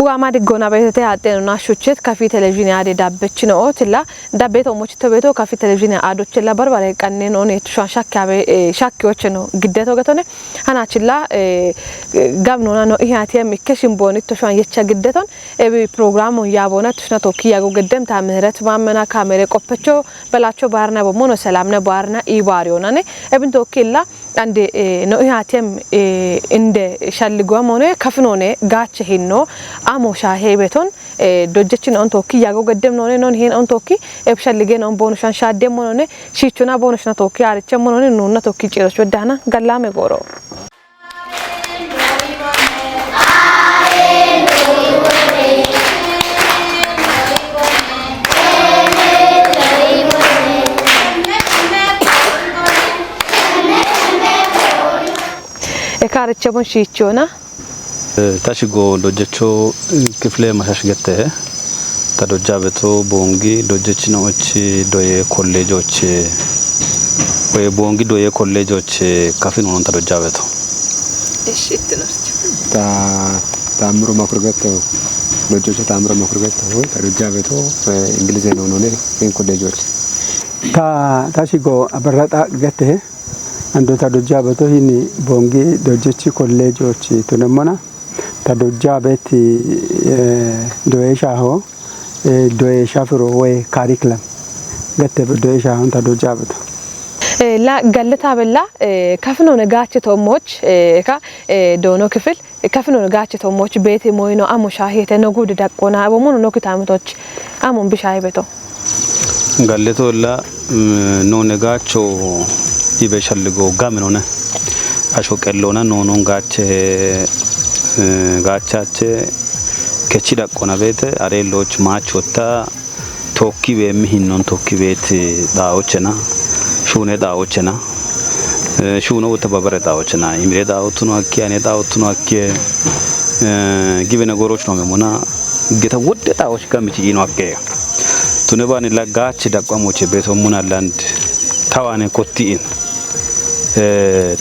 وعماد الجونا بيته عدنا شوشت كافي تلفزيون عادي دابتشنا أوتلا دابته ومشت بيته كافي تلفزيون عادو تلا بربره كأنن أوني تشان شاك وشنو جدته قطنه أنا تلا قبلنا إنه إيه هاتيا مكشين بوني تشان يتشا جدتون أبي برنامج ويابونا تشنا توكي ياقو قدم تعميرات وعمنا كاميرا كوبتشو بلاتشو بارنا بمونو سلامنا بارنا إيباريونا نه أبي توكي لا عندي إنه إيه هاتيا عند شالجوا مونه كافنونه قاتش هينو أمو شاهي بيتون دوجتشين أن توكي ياقو قدم نونه نون هين أن توكي إبشر لجين أن بونشان شادم مونه شيء بونشنا توكي عارتش مونه نونا توكي جيرش ودهنا قلامي غورو عارتش بون شيء تاشيغو دوجتشو كفله مشاش جته تدوجابتو بونغي دوجتشنا وچي دويه كوليجوچ وي بونغي دويه كوليجوچ كافين اون تدوجابتو ايش تنرچ تامرو ماكروغتو دوجتشو تامرو ماكروغتو تدوجابتو انجليزي نونوني ان كوليجوچ تاشيغو ابرتا جته ando tadojjabeto hini bongi dojjechi kollejochi tunemona tadojjabeti doesha ho doesha furo we curriculum gette doesha ho tadojjabeto لا قالتها بالله كفنو نجاتش توموش كا دونو كفل كفنو نجاتش توموش بيتي موينو أمو شاهيته نقود دكونا أبو منو نو كتامتوش أمو بشاي بيتو قالتو لا نو نجاتشو يبشلغو غامنونه اشوق اللونا نونون ጋቻቼ ከቺዳ ቆና ቤት አሬሎች ማቾታ ቶኪ በሚሂኖን ቶኪ ቤት ዳዎችና ሹኔ ዳዎችና ሹኖ ተባበረ ዳዎችና ይምሬ ዳዎቱኑ አኪያኔ ዳዎቱኑ አኪ ግበ ነገሮች ነው መሞና ገተ ወደ ዳዎች ጋምጪ ነው አከ ቱነባን ለጋች ዳቋሞች ቤቶሙና ላንድ ታዋኔ ኮቲን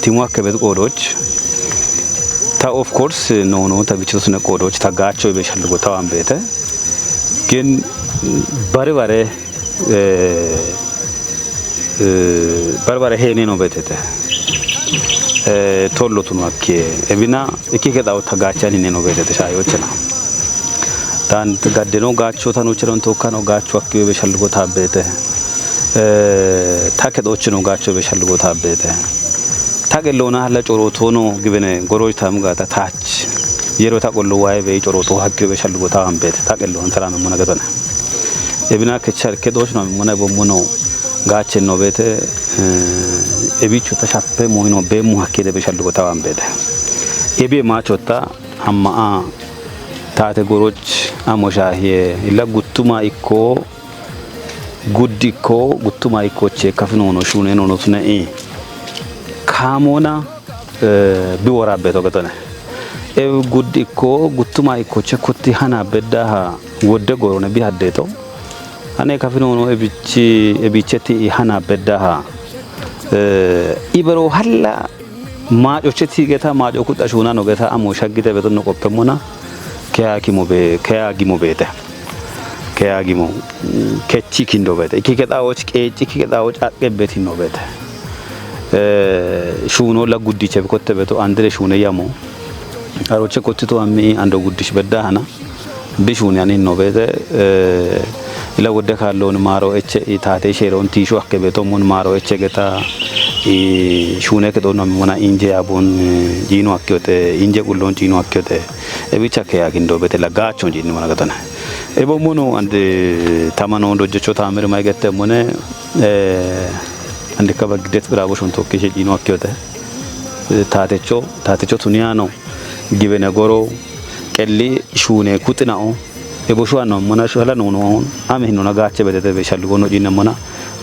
ቲሟከ ቤት ቆዶች ታ ኦፍ ኮርስ ኖ ታግጭቱ ነቆዶች ታጋቸው ይበሻልጎ ታዋን ቤተ ግን በርበሬ ሄኔ ነው ቤተተ ቶሎቱ ነው አከ እቢና እኪከዳው ታጋቻኒ ነው ቤተተ ሻዮችና ታንት ጋደኖ ጋቸው ታኖች ነው ተወካነው ጋቸው አከ ይበሻልጎ ታቤተ ታከዶች ነው ጋቸው ይበሻልጎ ታቤተ ታገለውና ለጮሮቶ ነው ግብነ ጎሮጅ ታምጋታ ታች የሮታ ቆሎ ዋይ በጮሮቶ ሀቅ በሻልጎ ታምቤት ታገለውን ተራም ምን ነገተና እብና ከቻል ከዶች ነው ምን በሙኖ ጋቸ ነው ቤተ እቢቹ ተሻፈ ሞይኖ በሙ ሀከደ በሻልጎ ታምቤት እቤ ማቾታ አማአ ታተ ጎሮች አሞሻህ ለጉቱማ ኢኮ ጉዲኮ ጉቱማ ኢኮቼ ከፍኖ ነው ሹኔ ነው ነው ተነኢ ካሞና ቢወራበቶ ገተነ ጉዲኮ ጉቱማ ኢኮ ቸኩቲ ሃና በዳሃ ወደ ጎሮነ ቢሃደቶ አኔ ከፍኖ ነው እቢቸቲ ሃና በዳሃ ኢበሮ ሐላ ማጆቸቲ ገታ ማጆ ኩጣሹና ነው ገታ አሞሻግተ በተነ ቆፈሞና ከያጊሞ ቤተ ከያጊሞ ከቺ ኪንዶ ቤተ ኢኪከዳዎች ቄጭ ኢኪከዳዎች አቀበት ነው ቤተ ሹኖ ለጉዲቸ በኮተበቶ አንድሬ ሹነ ያሞ አሮቸ ኮትቶ አሚ አንዶ ጉዲሽ በዳሃና ቢሹን ያኔ ነው ቤተ ለወደ ካለውን ማሮ እቸ ኢታቴ ሼሮን ቲሹ አከበቶ ሙን ማሮ እቸ ገታ ሹነ ከዶና ሙና ኢንጄ አቦን ጂኖ አከዮተ ኢንጄ ቁሎን ጂኖ አከዮተ እቢቻ ከያጊንዶ ቤተ ለጋቾ ጂኒ ሙና ገተና ኤቦሙኑ አንድ ታማኖ ዶጀቾ ታምር ማይገተ ሙነ አንድ ከበግደት ብራቦሽን ቶከሽ ጂኖ አከዮተ ታቴቾ ቱኒያኖ ግበነ ጎሮ ቀሊ ሹኔ ኩጥናኦ ኤቦሽዋ ነው ሙናሽ ኋላ ነው አመህ ነው ነጋቸ በተተ በሻልጎ ነው ጂነ ሙና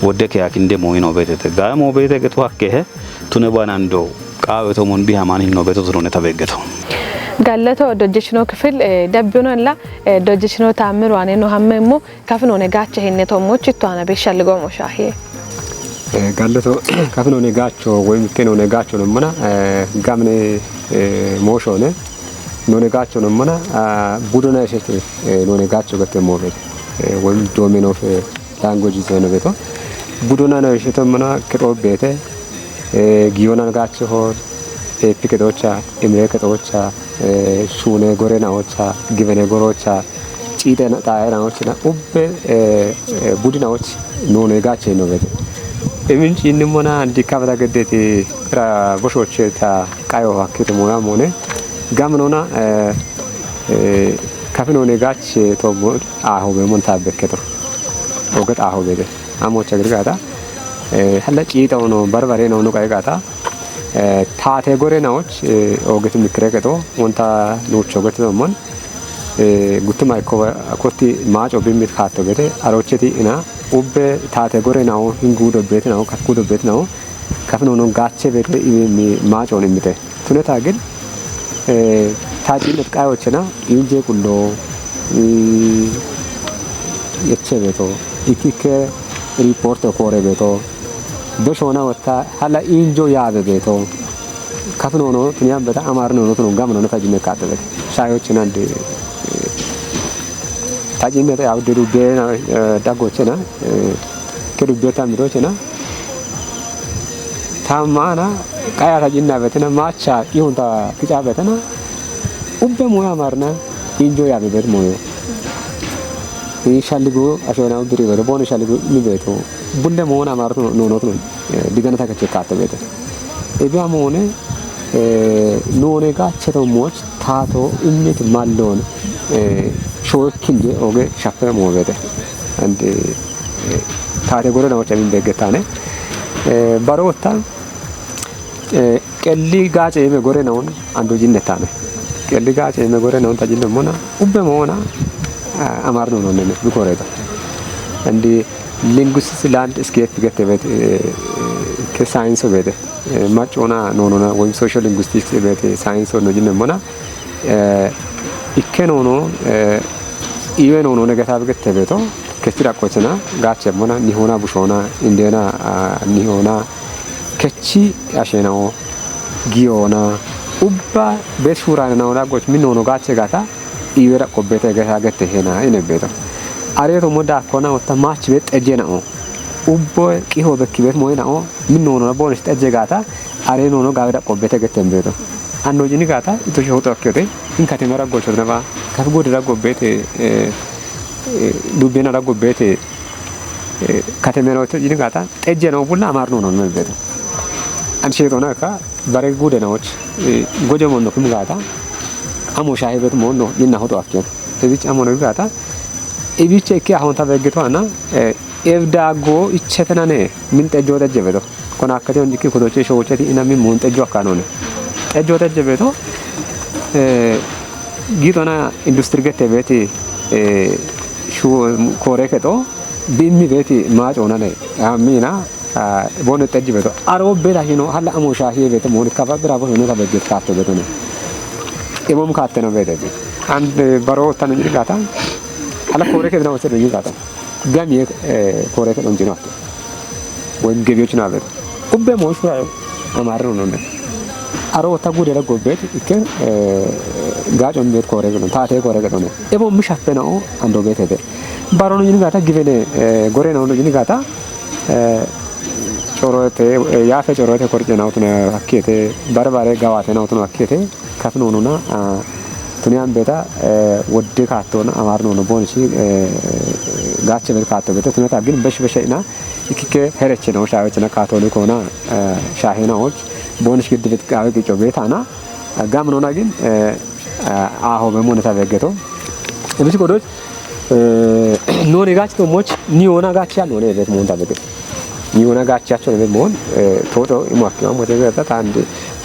ወደከ ያኪንደ ሞይ ነው በተተ ጋሞ በተተ ገጥዋ ከሄ ቱነባን አንዶ ቃበቶ ሞን ቢሃማን ነው በተተ ነው ተበገቶ ጋለቶ ዶጀሽኖ ክፍል ደብዮኖላ ዶጀሽኖ ታምር ዋኔ ነው ሀመሞ ከፍኖ ነጋቸ ሄነቶ ሞች ቷና በሻልጎ ሞሻሂ ጋለቶ ከፍኖ ነጋቾ ወይም ከኖ ነጋቾ ነው ሙና ጋምኔ ሞሾነ non negaccio mana budona esete non negaccio che muove ወይም ዶሜን ኦፍ ላንጉዌጅ ዘነ ቤቶ budona ነው esete mana che robete ጊዮና ጋቸው ሆር ኤፒከዶቻ ኤሜከዶቻ ሹኔ ጎሬናዎቻ ግበኔ ጎሮቻ ጪደና ጣይራዎችና ኡበ ቡድናዎች ነው ነጋቸው ነው ቤተ እምንጭ እንሞና እንዲካበታ ገደቴ ራ ቦሾች ታ ቃዮ አክት ሞያ ሞኔ ጋምኖና ካፍኖ ነጋች ቶቦ አሁ በሞንታ በከቶ ወገት አሁ ቤተ አሞቻ ግርጋታ ሀላ ጪጣው ነው በርበሬ ነው ነው ቃይቃታ ታቴ ጎሬናዎች ወገት ምክረከቶ ሞንታ ኖቾ ወገት ነው ሞን ጉትማ ኮቲ ማጮ ቢሚት ካቶ ቤተ አሮቸቲ እና ኡበ ታቴ ጎሬናው hingudo ቤት ነው ካኩዶ ቤት ነው ካፍኖ ነው ጋቼ ቤት ማጮ ነው የሚተ ቱነታ ግን ታጪነት ቃዮችና ኢንጄ ቁሎ የቸ ቤቶ ኢኪከ ሪፖርት ኮሬ ቤቶ በሾና ወታ ሀላ ኢንጆ ያበ ቤቶ ካፍኖ ነው ትኛም በታ አማር ነው ነው ጋም ነው ታጂነ ካተበ ሻዮችና እንደ ታጂነ ያውደሩ ቤና ዳጎችና ከዱቤታ ምሮችና ታማና ቃያ ታጂና በተና ማቻ ይሁንታ ክጫ በተና ኡበ ሞያ ማርና ኢንጆ ያበ ቤት ሞዮ ይሻልጉ አሾናው ድሪ ወደ ቦን ይሻልጉ ሚቤቶ ቡንደ ሞና ማርቶ ነው ነው ዲገነታ ከቸካተ ቤት እቢያ ሞኔ ኖኔጋ ቸቶሞች ታቶ እምት ማሎን ሾክንጂ ኦገ ሻፈ ሞቤተ አንድ ታቴ ጎረናዎች የሚበገታነ ባሮታ ቀሊ ጋጨ የመጎረናውን አንዱ ጅነታነ ቀሊ ጋጨ የመጎረናውን ታጅነ ሞና ኡበ ሞና አማር ነው ነው ቢኮሬታ እንዲ ሊንጉስቲክስ ላንድ ስኬፕ ገተበት ከሳይንስ ወደ ማጮና ኖኖና ወይም ሶሻል ሊንጉስቲክስ ቤት ሳይንስ ነው ጅነሞና ኢከኖኖ ኢቨኖኖ ነገታብ ገተበቶ ከስራ ቆችና ጋቸሞና ኒሆና ቡሾና እንዴና ኒሆና ከቺ አሸናው ጊዮና ኡባ በሹራና ነው ላጎች ምን ሆኖ ጋቸ ጋታ ኢወራ ቆበተ ገታ ገተሄና ይነበታ አሬቶ ሞዳ ኮና ወታ ማች ቤት ጠጀናው ኡቦ ቂሆ በክቤት ሞይናው ምን ሆኖ ቦንስ ጠጀጋታ አሬኖ ነው ጋብዳ ቆበተ ገተምቤቶ አንዶ ጂኒ ጋታ ኢቶሽ ሆቶ አከቴ እንካቴ መራጎች ነባ ከፍጎድ ራጎቤት ዱቤና ራጎቤት ካቴሜሮት ጂኒ ጋታ ጠጀናው ቡላ አማር ነው መልቤቶ አንሼቶና ካ ባሬ ጉደናዎች ጎጀሞ ነው kumጋታ አሞ ሻይ ቤት ሞኖ ይና ሆቶ አከቴ እቢጭ አሞነ ጋታ እቢጭ እከ አሁን ታበግቷና ኤብዳጎ ይቸተናኔ ምን ጠጆ ተጀበቶ ኮና አከቴ እንዲክ ኮዶቼ ሾዎቸቲ እና ምን ሞን ጠጆ አካኖነ ጠጆ ተጀበቶ ጊቶና ኢንዱስትሪ ገተ ቤት ሹ ኮሬከቶ ቢሚ ቤት ማጮና ላይ አሚና ቦነ ጠጅበቶ አሮ ቤላ ሂኖ ሀላ አሞ ሻይ ቤት ሞን ካባብራ ቦነ ታበግት ካቶ ቤት ነው ኤሞም ካተ ነው ቤት አንድ ባሮ ታነኝ ጋታ ሀላ ኮሬከ ነው ወሰደኝ ጋታ ጋሚ ኮሬከ ነው እንጂናት ወይም ገቢዎች ነው አበደ ኡበ ሞሽ አማር ነው ነው አሮ ታጉደ ለጎበት እከ ጋጮን ቤት ኮሬከ ነው ታቴ ኮሬከ ነው ኤሞም ምሻፈ ነው አንዶ ቤት ሄደ ባሮ ነው እንጋታ ግበኔ ጎሬ ነው እንጋታ ጮሮቴ ያፈ ጮሮቴ ኮርጭ ነው ተነ አከቴ ባርባሬ ጋዋቴ ነው ተነ አከቴ ካፍኖኑና ቱኒያን ቤታ ወደ ካቶና አማር ነው ቦንሲ ጋቸ ቤት ካቶ ቤት ቱነታ ግን በሽበሽና ይክከ ሄረች ነው ሻዮችና ካቶሊክ ሆና ሻሄናዎች ቦንስ ግድ ቤት ቃው ግጮ ቤታና ጋምኖና ግን አሆ በሞነታ በገቶ እብስ ኮዶች ኖኔ ጋጭቶ ሞች ኒዮና ጋጭ ያለው ነው ቤት ሞንታ በገቶ ኒዮና ጋቻቸው ነው ሞን ቶቶ ይማክማ ሞተገታ ታንድ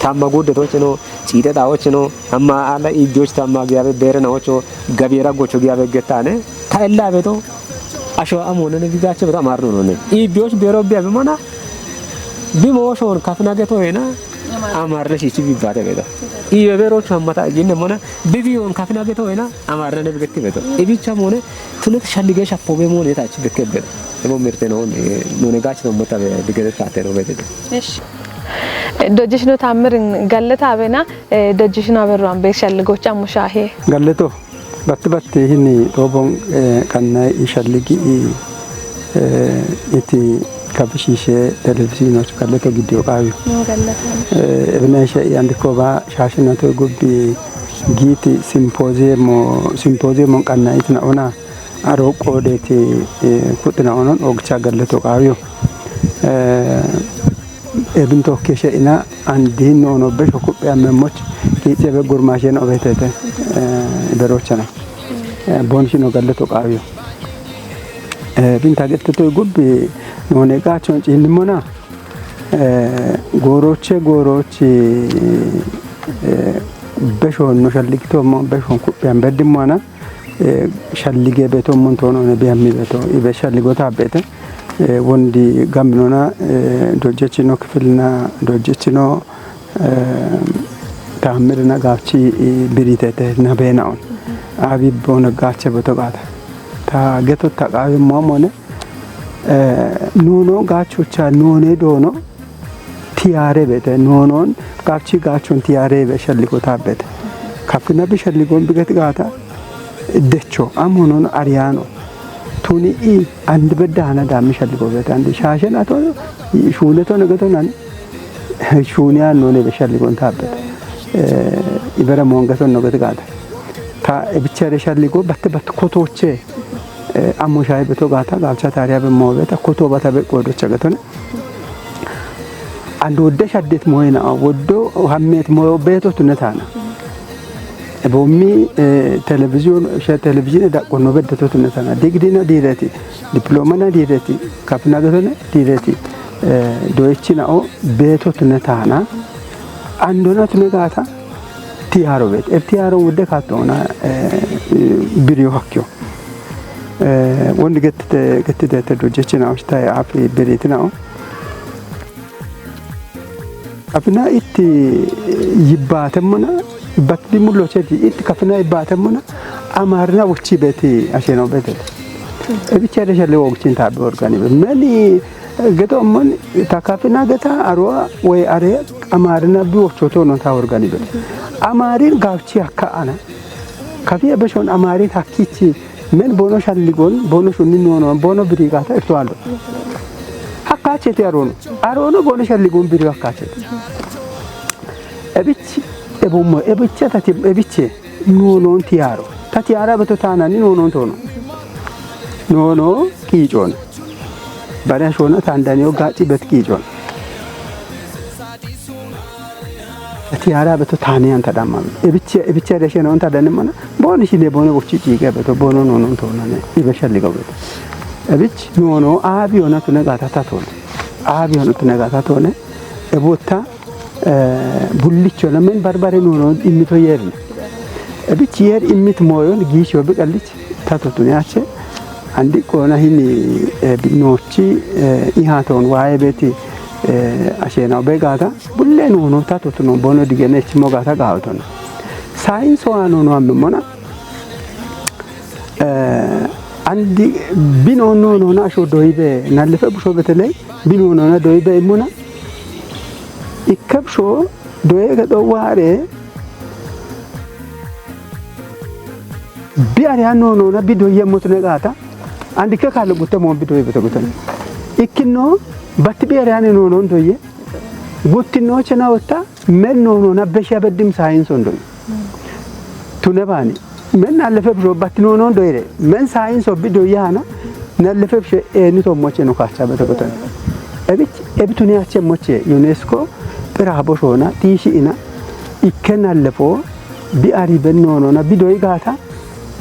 ታማጎደቶች ነው ጪጠጣዎች ነው አማ አላ ኢጆች ታማጊያበ በረናዎች ገቢራ ጎቾ ጊያበ ገታነ ታይላ ቤቶ አሾ አሞነ ነቢጋቸው በጣም አርኖ ነው ኢጆች በሮቢያ በመና ቢሞሾን ካፍናገቶ ሄና አማርነሽ ይቺ ቢባተ ቤቶ ኢበሮች አማታ ጂነ ሞነ ቢቢዮን ካፍናገቶ ሄና አማርነ ነብገት ቤቶ ኢቢቻ ሞነ ትነት ሻልገሽ አፎበ ሞነ ታች በከበደ ደሞ ምርቴ ነው ኖኔጋች ነው ሞታ ቢገደት ካተ ነው ቤቶ እሺ دوجشنو تامر قالت أبينا دوجشنو أبروان بيشلقو كم شاهي قالتو بات هني طبعا كان يشلقي إتي كابشيشة تلفزيون قالتو فيديو قايو ابن شيء عندك وبا شاشنا تقول بي جيتي سيمبوزيوم كان يتنا أنا أروق أوديتي كتنا أنا أوكشا قالتو قايو ابن توكيشة إنا عندين أنا بشوف بيعمل كيتي بقرماشين أو بيتته بروشنا بونشينو قالتو قايو بنت أجت تقول بي نونيكا شون إنمونا غوروتشي بشون نشليكتو ما بشون كوبيان بدمونا شليجي بيتو منتونو نبيامي بيتو إبى شليجو تابته وندي غامنونا دوجيتشينو كفلنا دوجيتشينو تعمرنا غاتشي بريتته نبيناون أبي بونا غاتشي بتو غاتا تا جتو تقاوي مامونه نونو غاتشوچا نوني دونو تياري بيته نونون غاتشي غاتشون تياري بشليكو تابته كافينا بشليكون بيت غاتا دچو امونون اريانو توني اي عند بدانا دام شليكو بيت عند شاشن اتو شونتو نغتو نان شونيا نوني بشليكون تابته إبرة مونغتو نغت غاتا تا بيچاره شليكو بات كوتوچه أمو شاي بتو غاتا غالشا تاريا بموبتا كوتو باتا بقودو چغتون عندو دش اديت موينا ودو وهميت مو بيتو تنتانا بومي تلفزيون دا قنو بدتو تنتانا ديغدينا ديرتي دبلومانا ديرتي كابنا غتون ديرتي دويچنا او بيتو تنتانا عندنا تنغاتا تيارو بيت ارتيارو ودكاتونا بريو حكيو وند قت تدوجتنا أشتاي عفي بريتنا أبنا إت يباتمنا بتدي ملوشتي إت كفنا يباتمنا أمارنا وشي بيتي عشان أبدل أبي تشارش اللي وقتين تابع أورجاني مني قطع من تكافنا قطع أروى ويأري أمارنا بيوشتون تا أورجاني بيت أمارين قاوتشي هكا أنا كافي أبشون أمارين هكيتي من بونو شاليغون بونو شوني نونو بونو بريغاتا ارتوالو حقاچتي ارونو بونو شاليغون بريغا حقاچتي ابيتش ابومو ابيتش تاتي ابيتش نونون تيارو تاتيارا بتو تاناني نونون تونو نونو كيجون باراشونا تاندانيو غاچي بت كيجون تيارا بتو تانيان تدامم ابيتش دشينو انت دنمنا بونو شيلي بونو وچي جيغا بتو بونو نونون توناني يبشليغو بت ابيتش نونو ابيونا تنغاتا تاتون ابيونا تنغاتا تون ابوتا بوليچو لمن بربره نونو إميتو يرن ابيتش ير إميت مويون غيشو بقليچ تاتوتون ياچه عندي كونا هني بنوچي إيهاتون واي بيتي أشياء بيجاتا بلّي نونو تاتوتنو بونو ديجنيش موجاتا قاوتون ساينس وانونو أممنا عندي بينونو نونا شو دويبة نالفة بشو بتلاقي بينونو نا دويبة إمنا إكب شو دويبة دوارة بياريانو نونا بيدوية متنقاتا عندي كخالو بتمون بيدوية بتقولن إكنو باتبيراني نونون دويه غوتينو چنا وتا من نونونا بشا بدم ساينس وندوي تونباني من نالفه برو باتنونون دويره من ساينس وبدويانا نالفه بش اني تو موچنو كاچا بتقطن ابيتوني اچ موچ يونسكو برابوشونا تيشينا يكنالفو بياري بنونونا بدوي غاتا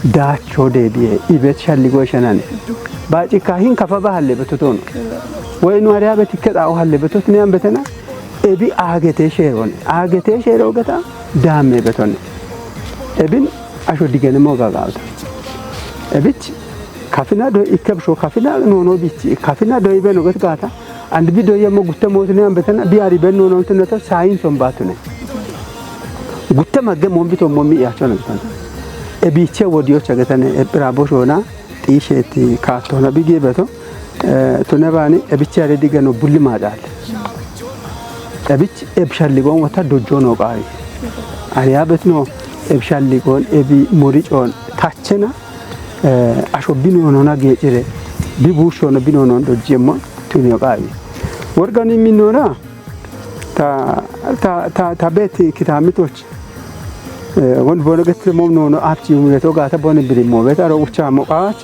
داچو ديبي يبت شاليغو شناني باجي كاهين كفا بحال بتتون وين واريا بتكدا او حل بتتنيان بتنا ابي اگته شيرون غتا دامي بتون ابن اشو ديگن موغاغاوت ابيت كافينا دو يكبشو كافينا نونو بيتي كافينا دو يبنو غتا عند بيدو يمو غتا موتنيان بتنا بياري بنو نون تنتا ساينسون باتونه غتا ماگه مومبيتو مومي ياچون غتا ابيچه وديو چغتن ابرابوشونا تيشتي كاتونا بيگي بتو تونباني ابيچاري ديگنو بولي مادال እብች እብሻሊጎን ወታ ዶጆኖ ቃሪ አሪያበት ነው እብሻሊጎን እቢ ሞሪጮን ታቸና አሾቢኖ ሆኖና ጌጭሬ ቢቡሾ ነው ቢኖ ነው ዶጀሞ ቱኒዮ ቃሪ ወርጋን የሚኖራ ታ ቤት ኪታሚቶች ወንድ ቦነገት ሞም ነው አፍቺ ሙለቶ ጋታ ቦነ ብሪሞ ቤት አሮ ውቻ ሞቃች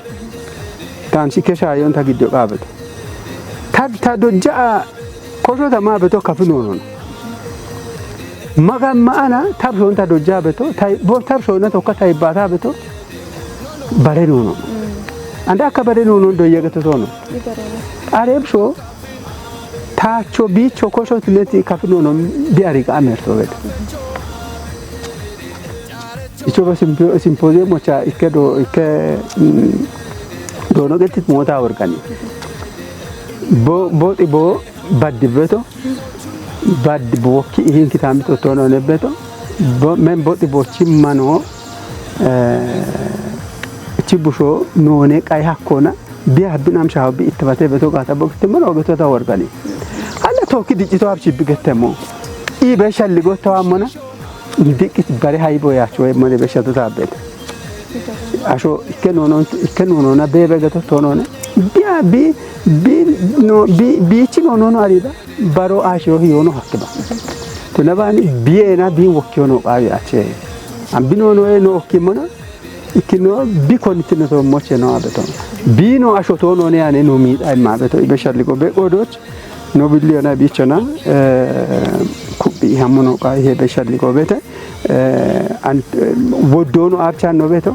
ታንሲ ከሻዮን ታግዶ ቃበት ታ ዶጃ ኮሾ ተማ በቶ ከፍኖ ነው ማጋማ አና ታብሶን ታ ዶጃ በቶ ታይ ቦ ታብሶና ተካ ታይ ባታ በቶ ባሬ ነው አንዳ አከባሬ ነው እንደየገተቶ ነው አሬብሾ ታቾ ቢቾ ኮሾ ትለቲ ከፍኖ ነው ቢያሪቃ አመርቶ ቤት icho simposium mocha ikkedo ikke dono getit mota organi bo tibo baddibeto baddiboki ihin kitamito tono nebeto men bo tibo chimmano chibusho none qay hakkona biya binam shahabi ittibate beto gata bokti mano beto ta organi alla tokki dijito abchi bigetemo i be shalligo tawamona dikit bari haybo yacho e mone beshato tabet asho ikenono na bebe gato tonone biya bi ci no arida baro asho hiyono hakba to nabani biena bi wokyono qawi ache ambinono e no okimona ikino bi konitino to moche no abeto bino asho tono ne ane no mi dai ma abeto ibeshalliko be odoch no biliona bichona kubi hamono qawi he beshalliko bete and wodono abcha no beto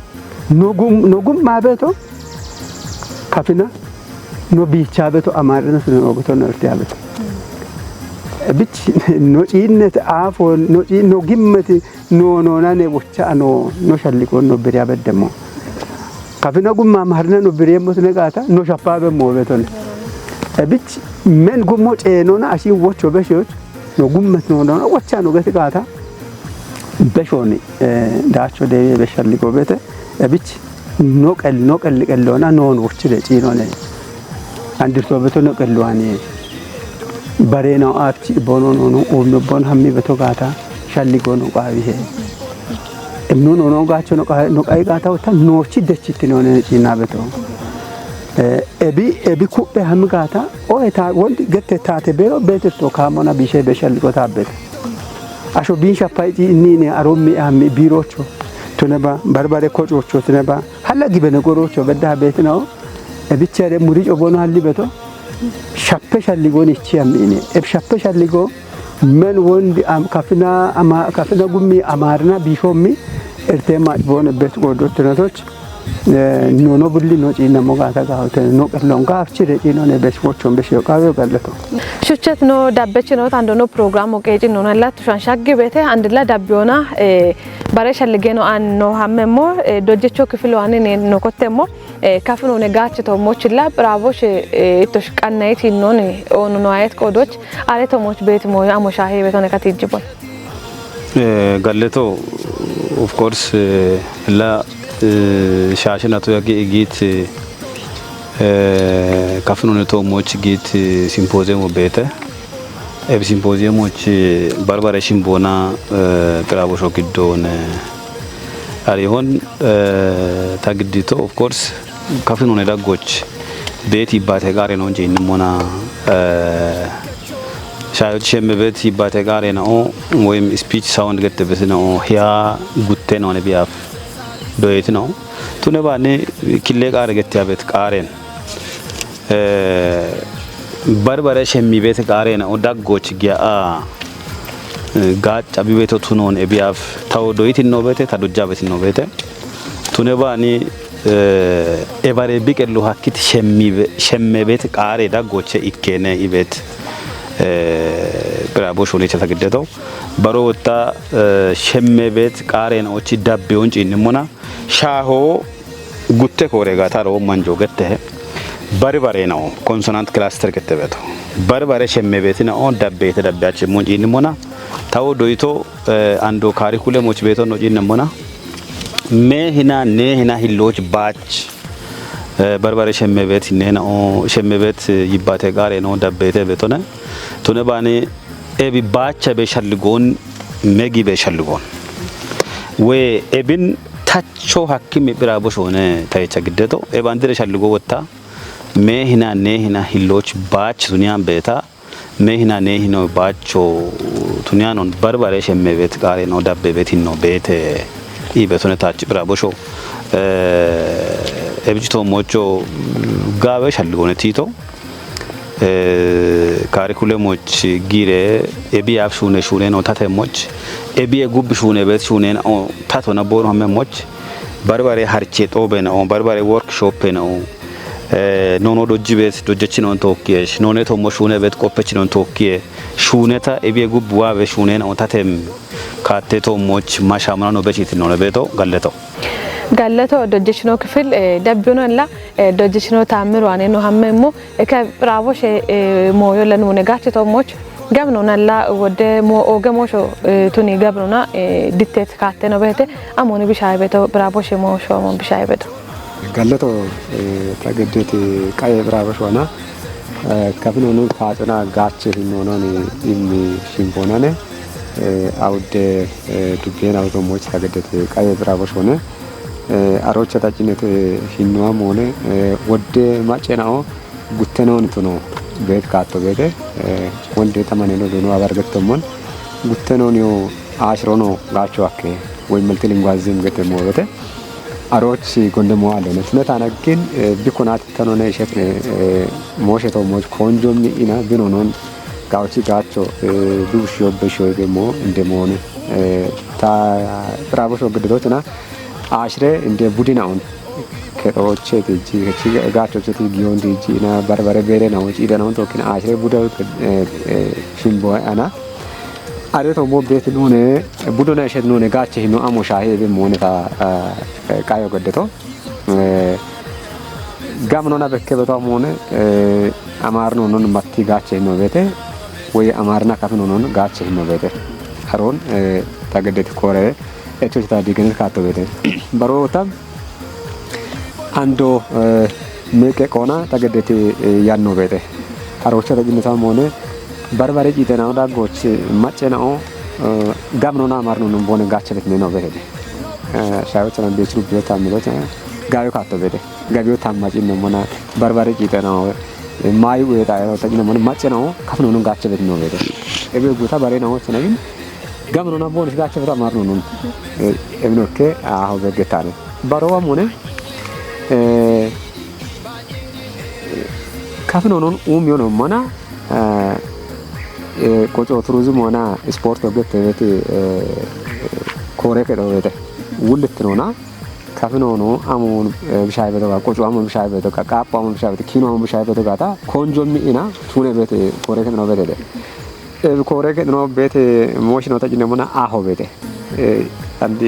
nogum ma beto kafina no bicha beto amarna no beto no irti abeto bich no cinnet afo no gimmeti no nane bocha no shalliko no beri abedemo kafina gumma marna no beri mo negata no shapabe mo beto bich men gummo ceno na ashi wocho besho no gummet no wacha no getigata beshoni dacho de beshalliko bete ebich no qellona non urchire cinone andirto beto no qellwani bareno afchi bono no umno bon hammi beto gata shalliko no qawi he no gacho no qai gata wata no chi dechiti no ne cina beto ebi kubbe hammi gata o eta wondi gette tate bero bete to kamona bishe beshalliko tabete asho bin shapaiti nini aromi ammi birocho toneba barbare kochocho toneba halla gibene gorocho bedda betno e bicere murijo bono halli beto shappe shalligo ni chiamine e shappe shalligo men wondi am kafina gummi amarna bishomi ertema bono bet godo tonotoch no bulli no cina mogata gaawte no qellon gaafchire cino ne beswochon besho qawe galleto ሹቸት ነው ዳበች ነው አንዶ ነው ፕሮግራም ወቀጭ ነው ናላት ሻንሻግ ቤተ አንድላ ዳቢዮና ባረሻልገ ነው አን ነው ሀመሞ ዶጀቾ ክፍል ዋን ነው ኮተሞ ካፍኖ ነጋች ተሞችላ ብራቦሽ እቶሽ ቀናይት ነው ኦኑ ነው አይት ቆዶች አለተሞች ቤት ሞ አሞሻሄ ቤት ነው ከትጅቦል galleto of course la shaashinato yagi igit kafno ne to moch git symposium bete e symposium moch barbara shimbona trabo shokidon arihon tagdito of course kafno ne dagoch beti bate gare no nje nimona shaayot shemme beti bate gare no wem speech sound gette besno hiya gutte no ne biaf doyet no tune bane kille gare gette abet qaren barbare shemmi bet qaren o daggoch giya gacha bibeto tunon e biaf taw doyet no bete tadujja bet no bete tune bane ebare bikelu hakit shemme bet qare daggoche ikkene ibet bravo shole ተገደተው በሮታ ሸመቤት ቃሬን ኦቺ ዳቤውን ጪንሞና ሻሆ ጉቴ ኮሬጋታ ሮ ማንጆ ገተ በርበሬ ነው ኮንሶናንት ክላስተር ከተበቶ በርበሬ ሸመቤት ነው ዳቤት ዳባች ሞን ጪንሞና ታው ዶይቶ አንዶ ካሪኩለሞች ቤቶ ነው ጪንሞና ሜህና ነህና ሂሎች ባች በርበሬ ሸመቤት ነህና ሸመቤት ይባቴ ጋሬ ነው ዳቤት ቤቶነ ቱነባኔ ebi baacha beeshalgoon megi beeshalgoon we ebin tacho hakimi bira boshone tayicha giddeto ebandire shalgo wata mehina nehina hilloch baach dunyan beta mehina nehino baacho tunyanon barbare shemme bet qare no dabbe betinno bete ibetone tach bira bosho ebjito mocho gabe shalgone tito ካሪኩለሞች ጊሬ ኤቢ አፍሹነ ሹነ ነው ታተሞች ኤቢ ጉብ ሹነ በት ሹነ ነው ታቶና ቦር ሆመሞች በርበሬ ሀርቼ ጦበ ነው በርበሬ ወርክሾፕ ነው ኖኖ ዶጅ ቤት ዶጀች ነው ቶኪየሽ ኖኔ ቶሞ ሹነ ቤት ቆፈች ነው ቶኪየ ሹነታ ኤቢ ጉብ ዋበ ሹነ ነው ታተም ካቴቶሞች ማሻምና ነው በቺት ነው ለቤቶ ገለተው galleto dojjechino kifil dabbiino la dojjechino taamir waane no hammemo eka bravo she moyo lanu negachi tomoch gabno nalla wode mo ogemosho tuni gabnona dittet katte no bete amoni bishay beto bravo she mo sho mo bishay beto galleto tagedete qaye bravo shona kabno no faatana gachi hinono ni immi shimbonane awde dubena automoch tagedete qaye bravo shona አሮቸ ታጭነት ሂንዋ ሞነ ወደ ማጨናው ጉተነው እንትኖ ቤት ካቶ ቤተ ወንደ ተመነሎ ነው አበርገተሞን ጉተነው ነው አሽሮ ነው ጋቸው አከ ወይ መልቲሊንጓዝም ገተሞ ቤተ አሮች ጎንደሞ አለ ነትነት አነግን ቢኮናት ተኖነ ይሸት ሞሸቶ ሞች ኮንጆም ኢና ቢኖኖን ጋውቺ ጋቸው ዱሽዮ በሽዮ ደሞ እንደሞነ ታ ብራቦሾ ግድዶትና አሽሬ እንደ ቡዲናውን ከኦቼ ቲጂ ጋቾቼ ቲጊዮን ቲጂ ና በርበረ ቤሬ ነው ጪ ደናውን ቶኪና አሽሬ ቡዳው ሽምቦ አና አሬቶ ሞቤት ኑነ ቡዶና ሸት ኑነ ጋቼ ነው አሞሻ ሄበ ሞነታ ቃዮ ገደቶ ጋምኖና በከበቷ ሞነ አማርኖ ኖን ማቲ ጋቼ ነው ቤቴ ወይ አማርና ካፍኖ ኖን ጋቼ ነው ቤቴ አሮን ታገደት ኮረ እቶች ታዲገን ካቶ ቤተ በሮታ አንዶ ሜቄ ቆና ታገደቴ ያኖ ቤተ አሮቸ ተጅነታ ሞነ በርበሬ ጂተናው ዳጎች ማጨናው ጋምኖና ማርኖ ነው ቦነ ጋቸለት ነው ቤተ ሻዮች ነው ቤት ሩብ ቤት አምሎት ጋዩ ካቶ ቤተ ጋቢው ታማጭ ነው ሞና በርበሬ ጂተናው ማዩ የታየው ተጅነ ሞነ ማጨናው ካፍኖ ነው ጋቸለት ነው ቤተ እቤ ጉታ ባሬ ነው ተነግን ጋምኖና ቦንስ ጋቸው በጣም ማርኖ ነው እብኖከ አሁ በገታለ ባሮዋም ሆነ ካፍኖ ነው ኡሚዮ ነው ማና ቆጮ ቱሪዝም ሆና ስፖርት ወገት ቤት ኮሬ ከደወተ ውልት ነውና ካፍኖ ነው አሙን ብሻይ በተባ ቆጮ አሙን ብሻይ በተባ ቃጳ አሙን ብሻይ በተባ ኪኖ አሙን ብሻይ በተባ ጋታ ኮንጆም ኢና ቱኔ ቤት ኮሬ ከነው ቤት ኮሬ ከነው ቤት ሞሽ ነው ተጅነሙና አሁ ቤት አንዲ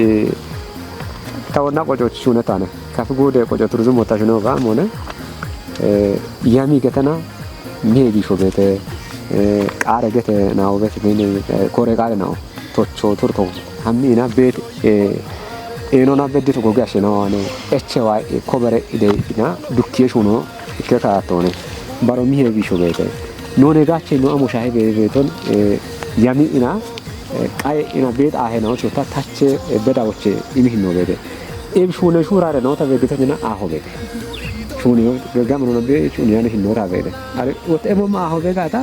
ታውና ቆጮች ሹነታ ነው ካፍጎደ ቆጮ ቱሪዝም ወጣሽ ነው ጋር ሆነ ያሚ ገተና ሜዲ ሾ ቤት ቃረ ገተ ናው ቤት ምን ኮሬ ቃረ ነው ቶቾ ቱርቶ አሚና ቤት ኤኖና በዲቶ ጎጋሽ ነው አነ ኤችዋይ ኮበረ ኢዴና ዱክዬሽ ሆኖ ከካቶነ ባሮ ሚሄቢ ሾ ቤት ኖኔ ጋቼ ነው አሞሻይ ቤቶን ያሚ ኢና ቃይ ኢና ቤት አሄ ነው ቾታ ታች በዳዎች ይሚህ ነው ቤት ኤብሹነ ሹራረ ነው ተበግተና አሆ ቤት ሹኒዮ ገጋም ነው ቤት ሹኒያነ ሂኖራ ቤት አረ ወተሞ አሆ ቤጋታ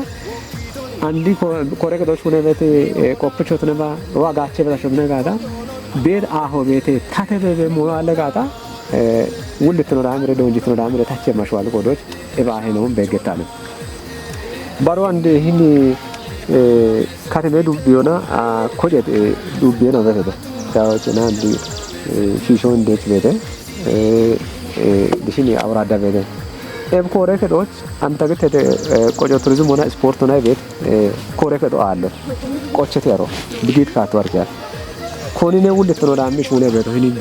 አንዲ ኮሬ ከዶሽ ሹነ ቤት ቆፍቾት ነባ ዋጋቼ በታሽ ነጋታ ቤት አሆ ቤት ታተበበ ሞላ ጋታ ውልት ነው ዳምረ ደውንጂት ነው ዳምረ ታች ማሽዋል ቆዶች ኤባሄ ነው በገታ ነው ባሮ አንድ ይሄን ካተሜ ዱቢዮና ኮጀት ዱቢዮና በተደ ታውጭና አንዲ ፊሾን ዴት ቤተ ዲሽኒ አውራዳ ቤተ ኤብ ኮሬ ከዶች አንተ ገተ ቆጆ ቱሪዝም ሆነ ስፖርት ሆነ ቤት ኮሬ ከዶ አለ ቆቸት ያሮ ዲጊት ካትወርጃ ኮኒኔ ውልት ነው ዳምሽ ሆነ ቤት ይሄን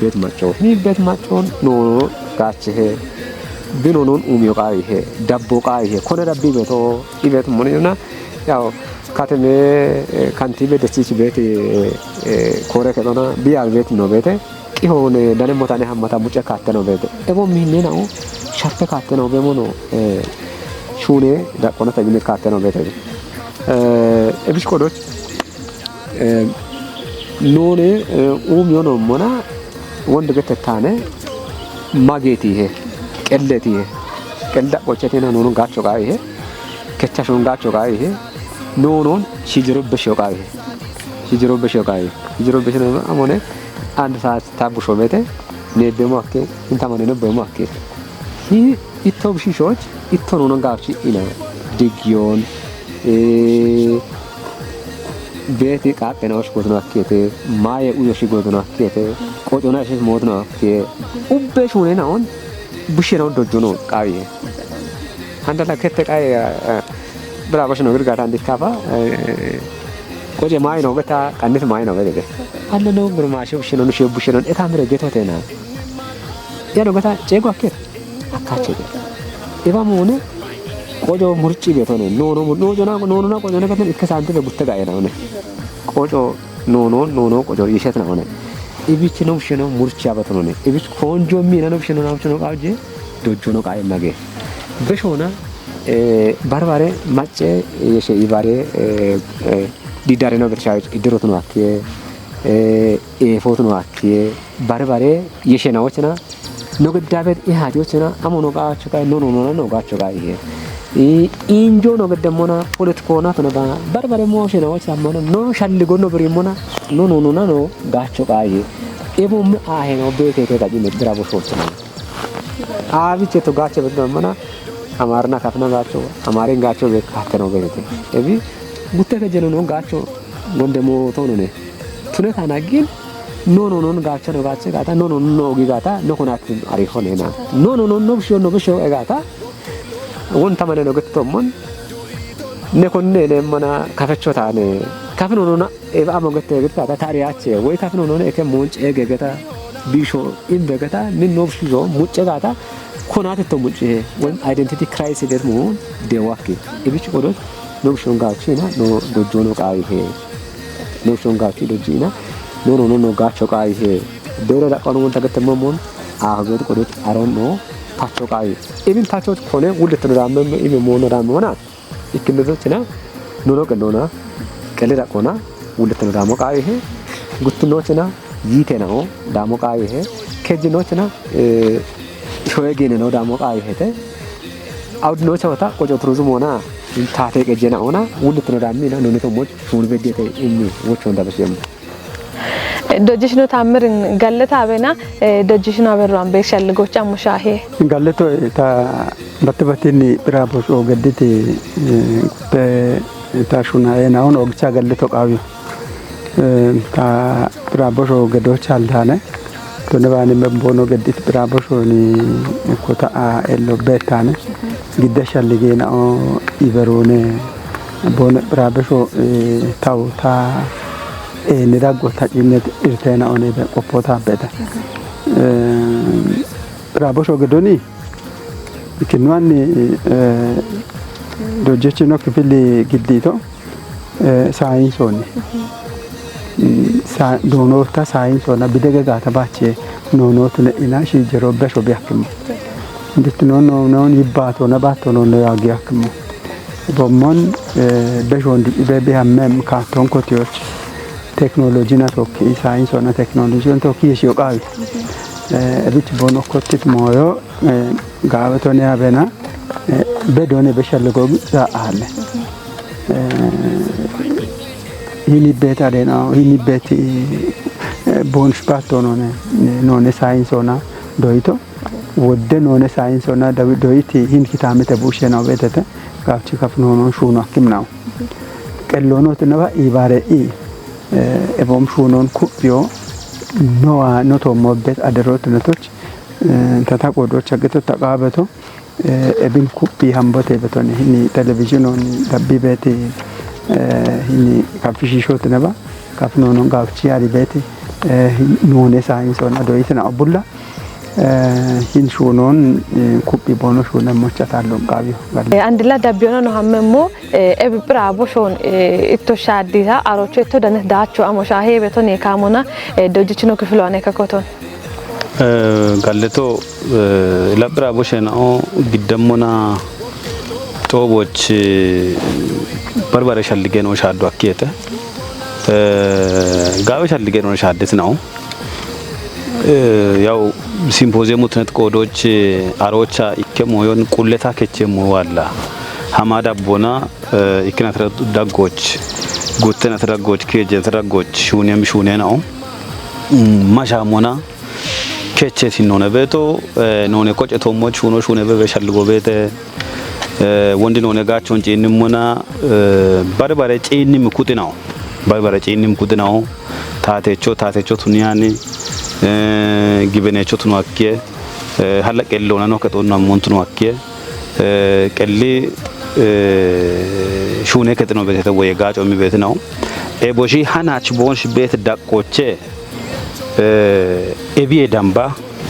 ቤት ማጨው ኖ ጋቼ ቢኖኖን ኡሚዮ ቃይ ይሄ ዳቦ ቃይ ይሄ ኮነ ዳቢ ቤቶ ኢቤት ሞኔና ያው ካተሜ ካንቲቤ ደስቲች ቤት ኮሬ ከዶና ቢያል ቤት ነው ቤት ይሆነ ደነሞታኔ ሐማታ ሙጨ ካተ ነው ቤት እቦ ሚኔ ነው ሻርተ ካተ ነው በሞኖ ሹኔ ዳቆና ተግነት ካተ ነው ቤት እብሽ ቆዶች ኖኔ ኡሚዮኖ ሞና ወንድ ገተታነ ማጌቲ ይሄ ቀለቲ ይሄ ቀልዳ ቆጨቴና ኖኖ ጋቾ ጋር ይሄ ከቻሾን ጋቾ ጋር ይሄ ኖኖን ሲጅሩብሽ ጋር ይሄ ሲጅሩብሽ ጋር ይሄ ሲጅሩብሽ ነው አሞኔ አንድ ሰዓት ታቡሾ ቤተ ነብሞ አከ እንታማነ ነብሞ አከ ሂ ኢቶብሽሾች ኢቶኖን ጋርቺ ኢና ዲጊዮን ቤት ቃጤናዎች ጎድና አከተ ማየ ኡዮሽ ጎድና አከተ ቆጮናሽ ሞድና አከ ኡበሽ ሆነና አሁን ብሽራው ዶጆ ነው ቃይ አንደላ ከተቃይ ብራባሽ ነው ግርጋታ እንዲካፋ ቆጨ ማይ ነው ገታ ቀንት ማይ ነው በደገ አለ ነው ብርማሽ ብሽነው ነው ሸብሽነው እታምረ ጌቶቴና ያ ነው ገታ ጨጓ አከተ አካቸ ኢባም ሆነ ቆጆ ሙርጪ ቤት ሆነ ኖኖ ኖጆና ኖኖና ቆጆና ከተን እከሳንተ በጉተጋይ ነው ሆነ ቆጆ ኖኖ ቆጆ ይሸት ነው ሆነ ኢቢች ነው ሽነው ሙርቻ በተኖ ነው ኢቢች ኮንጆ ሚና ነው ሽነው ናምቹ ነው ቃውጂ ዶጆ ነው ቃይ ማገ በሾና ባርባሬ ማጨ የሸ ይባሬ ዲዳሬ ነው በርሻዎች ይድሮት ነው አከ ፎቶ ነው አከ ባርባሬ የሸናዎችና ነው ገዳበት ኢሃዲዎችና አሞኖ ቃቸው ቃይ ኖ ነው ጋቸው ቃይ ይሄ ኢንጆ ነው ገደሞና ፖለቲኮና ተነባ ባርባሬ ሞሽ ነው ሳማነ ኖ ሻልጎ ነው ብሪሞና ኖ ጋቸው ቃይ ኤቦም አሄ ነው ቤቴ ተጋጂ ምድራቦ ሾች ነው አብቼ to ጋቸው በደመና አማርና ካፍና ጋቸው አማሬን ጋቸው በካተ ነው ቤቴ እቢ ጉተ ከጀነ ነው ጋቸው ወንደሞ ተሆነ ነው ቱነት አናጊን ኖ ጋቸው ነው ጋቸው ጋታ ኖ ጊጋታ ነኮናት አሪ ሆነና ኖ ብሾ ጋታ ወን ተመነ ነው ገጥቶሞን ነኮነ ለማና ካፈቾታነ ካፍኖኖና ኤባሞ ገተ ገታ ታሪያቼ ወይ ካፍኖኖና እከሞንጭ ገገታ ቢሾ ኢንበገታ ምን ኖብሽዞ ሙጭ ጋታ ኮናት ተሙጭ ወይ አይደንቲቲ ክራይሲስ ደሞ ደዋኪ እብች ቆዶት ኖብሽን ጋቺና ኖ ዶጆ ነው ቃይ ይሄ ኖብሽን ጋቺ ዶጂና ኖ ጋቾ ቃይ ይሄ ደረ ዳቆኖ ተገተመሞን አሁን ቆዶት አሮን ነው ታቾ ቃይ ኢቭን ታቾት ኮነ ውልት ተዳመም ኢቭን ሞኖ ዳመና ይክንዶችና ኖኖ ቀሎና ቀለዳ ቆና ውልት ተዳሞ ቃይ ይሄ ጉትኖችና ይቴናው ዳሞ ቃይ ይሄ ከጅኖችና ሾየጌነ ነው ዳሞ ቃይ ይሄ አውድኖች ወታ ቆጆ ትሩዝም ሆና ታቴ ቀጀና ሆና ውልት ተዳሚና ኖኔቶ ሞች ፉል በዴቴ ኢሚ ወቾ እንዳበሽም ዶጅሽ ነው ታምር ገለታ አበና ዶጅሽ ነው አበራን በሸልጎች አሙሻሄ ገለቶ ታ በተበቲኒ ብራቦስ ኦገድቲ ታሹና የናውን ኦግቻ ገለቶ ቃቢ ታ ብራቦስ ኦገዶች አልታነ ቶነባኒ መቦኖ ገድት ብራቦስ ኒ ኮታ ኤሎ ቤታነ ግደሻልጌና ኦ ይበሮነ ቦነ ብራቦስ ታውታ ንዳጎ ታጭነት እርተና ኦኔ በቆፖታ በደ ብራቦስ ኦገዶኒ ይክንዋን ዶጀችኖ ክፍል ግዲቶ ሳይንሶኒ ዶኖታ ሳይንሶና ቢደገጋ ተባቼ ኖኖት ለኢና ሽጀሮ በሾ ቢያክሙ እንድት ኖኖን ይባቶ ነባቶ ኖ ያጊያክሙ ቦሞን በሾ እንዲ በቢያመም ካቶን ኮቲዎች ቴክኖሎጂ ና ቶኪ ሳይንሶና ቴክኖሎጂ ን ቶኪ የሽዮቃዊ እብች ቦኖ ኮቲት ሞዮ ጋበቶን ያበና በዶኔ በሸልጎ አለ ይኒ ቤት አደና ይኒ ቤት ቦንሽ ባቶ ኖነ ሳይንሶና ዶይቶ ወደ ኖነ ሳይንሶና ዶይቲ ይን ኪታመተ ቡሽ ነው ቤተተ ጋብቺ ከፍኖ ኖ ሹኖ አክምናው ቀሎኖት ነባ ኢባሬ ኤቦም ሹኖን ኩቢዮ ኖዋ ኖቶ ሞበት አደሮት ነቶች ተታቆዶች አገቶ ተቃበቶ ኤቢን ኩቢ ሃምቦቴ በቶኒ ሂኒ ቴሌቪዥን ኦን ዳቢ ቤት ሂኒ ካፊሺሾት ነባ ካፍኖኖ ጋብቺ አሪ ቤት ኖኔ ሳይንሶና ዶይትና ኦቡላ ሂን ሹኖን ኩቢ ቦኖ ሹነ ሞቻታለው ቃቢዮ አንድላ ዳቢዮና ነው ሀመሞ ኤብብራ ቦሾን ኢቶሻ አዲሳ አሮቾ ኢቶ ደነት ዳቾ አሞሻሄ በቶን የካሞና ዶጅችኖ ክፍሏን ከኮቶን ጋለቶ ለብራ ቦሸናኦ ግደሞና ጦቦች በርበሬ ሸልጌ ነው ሻዶ አኪየተ ጋው ሸልጌ ነው ሻደት ነው ያው ሲምፖዚየሙ ትነት ቆዶች አሮቻ ኢከሞዮን ቁለታ ከቸሞ ዋላ ሐማዳ ቦና ኢክናት ዳጎች ጉተና ተዳጎች ከጀ ተዳጎች ሹኔ ነው ማሻሞና ከቸት ነው በቶ ኖኔ ቆጨቶሞች ሆኖ ሹኔ በበሸልጎ ቤተ ወንድ ነው ነጋቸውን ጪንሙና በርበሬ ጪንም ኩጥናው በርበሬ ጪንም ኩጥናው ታቴቾ ቱኒያኒ ጊበኔቾ ቱኑ አከ ሀለቀሎና ነው ከጦና ሞንቱኑ አከ ቀሊ ሹኔ ከጥኖ ቤተ ወይ ጋጮ ቤት ነው ኤቦሺ ሃናች ቦንሽ ቤት ዳቆቼ ኤቢኤ ዳምባ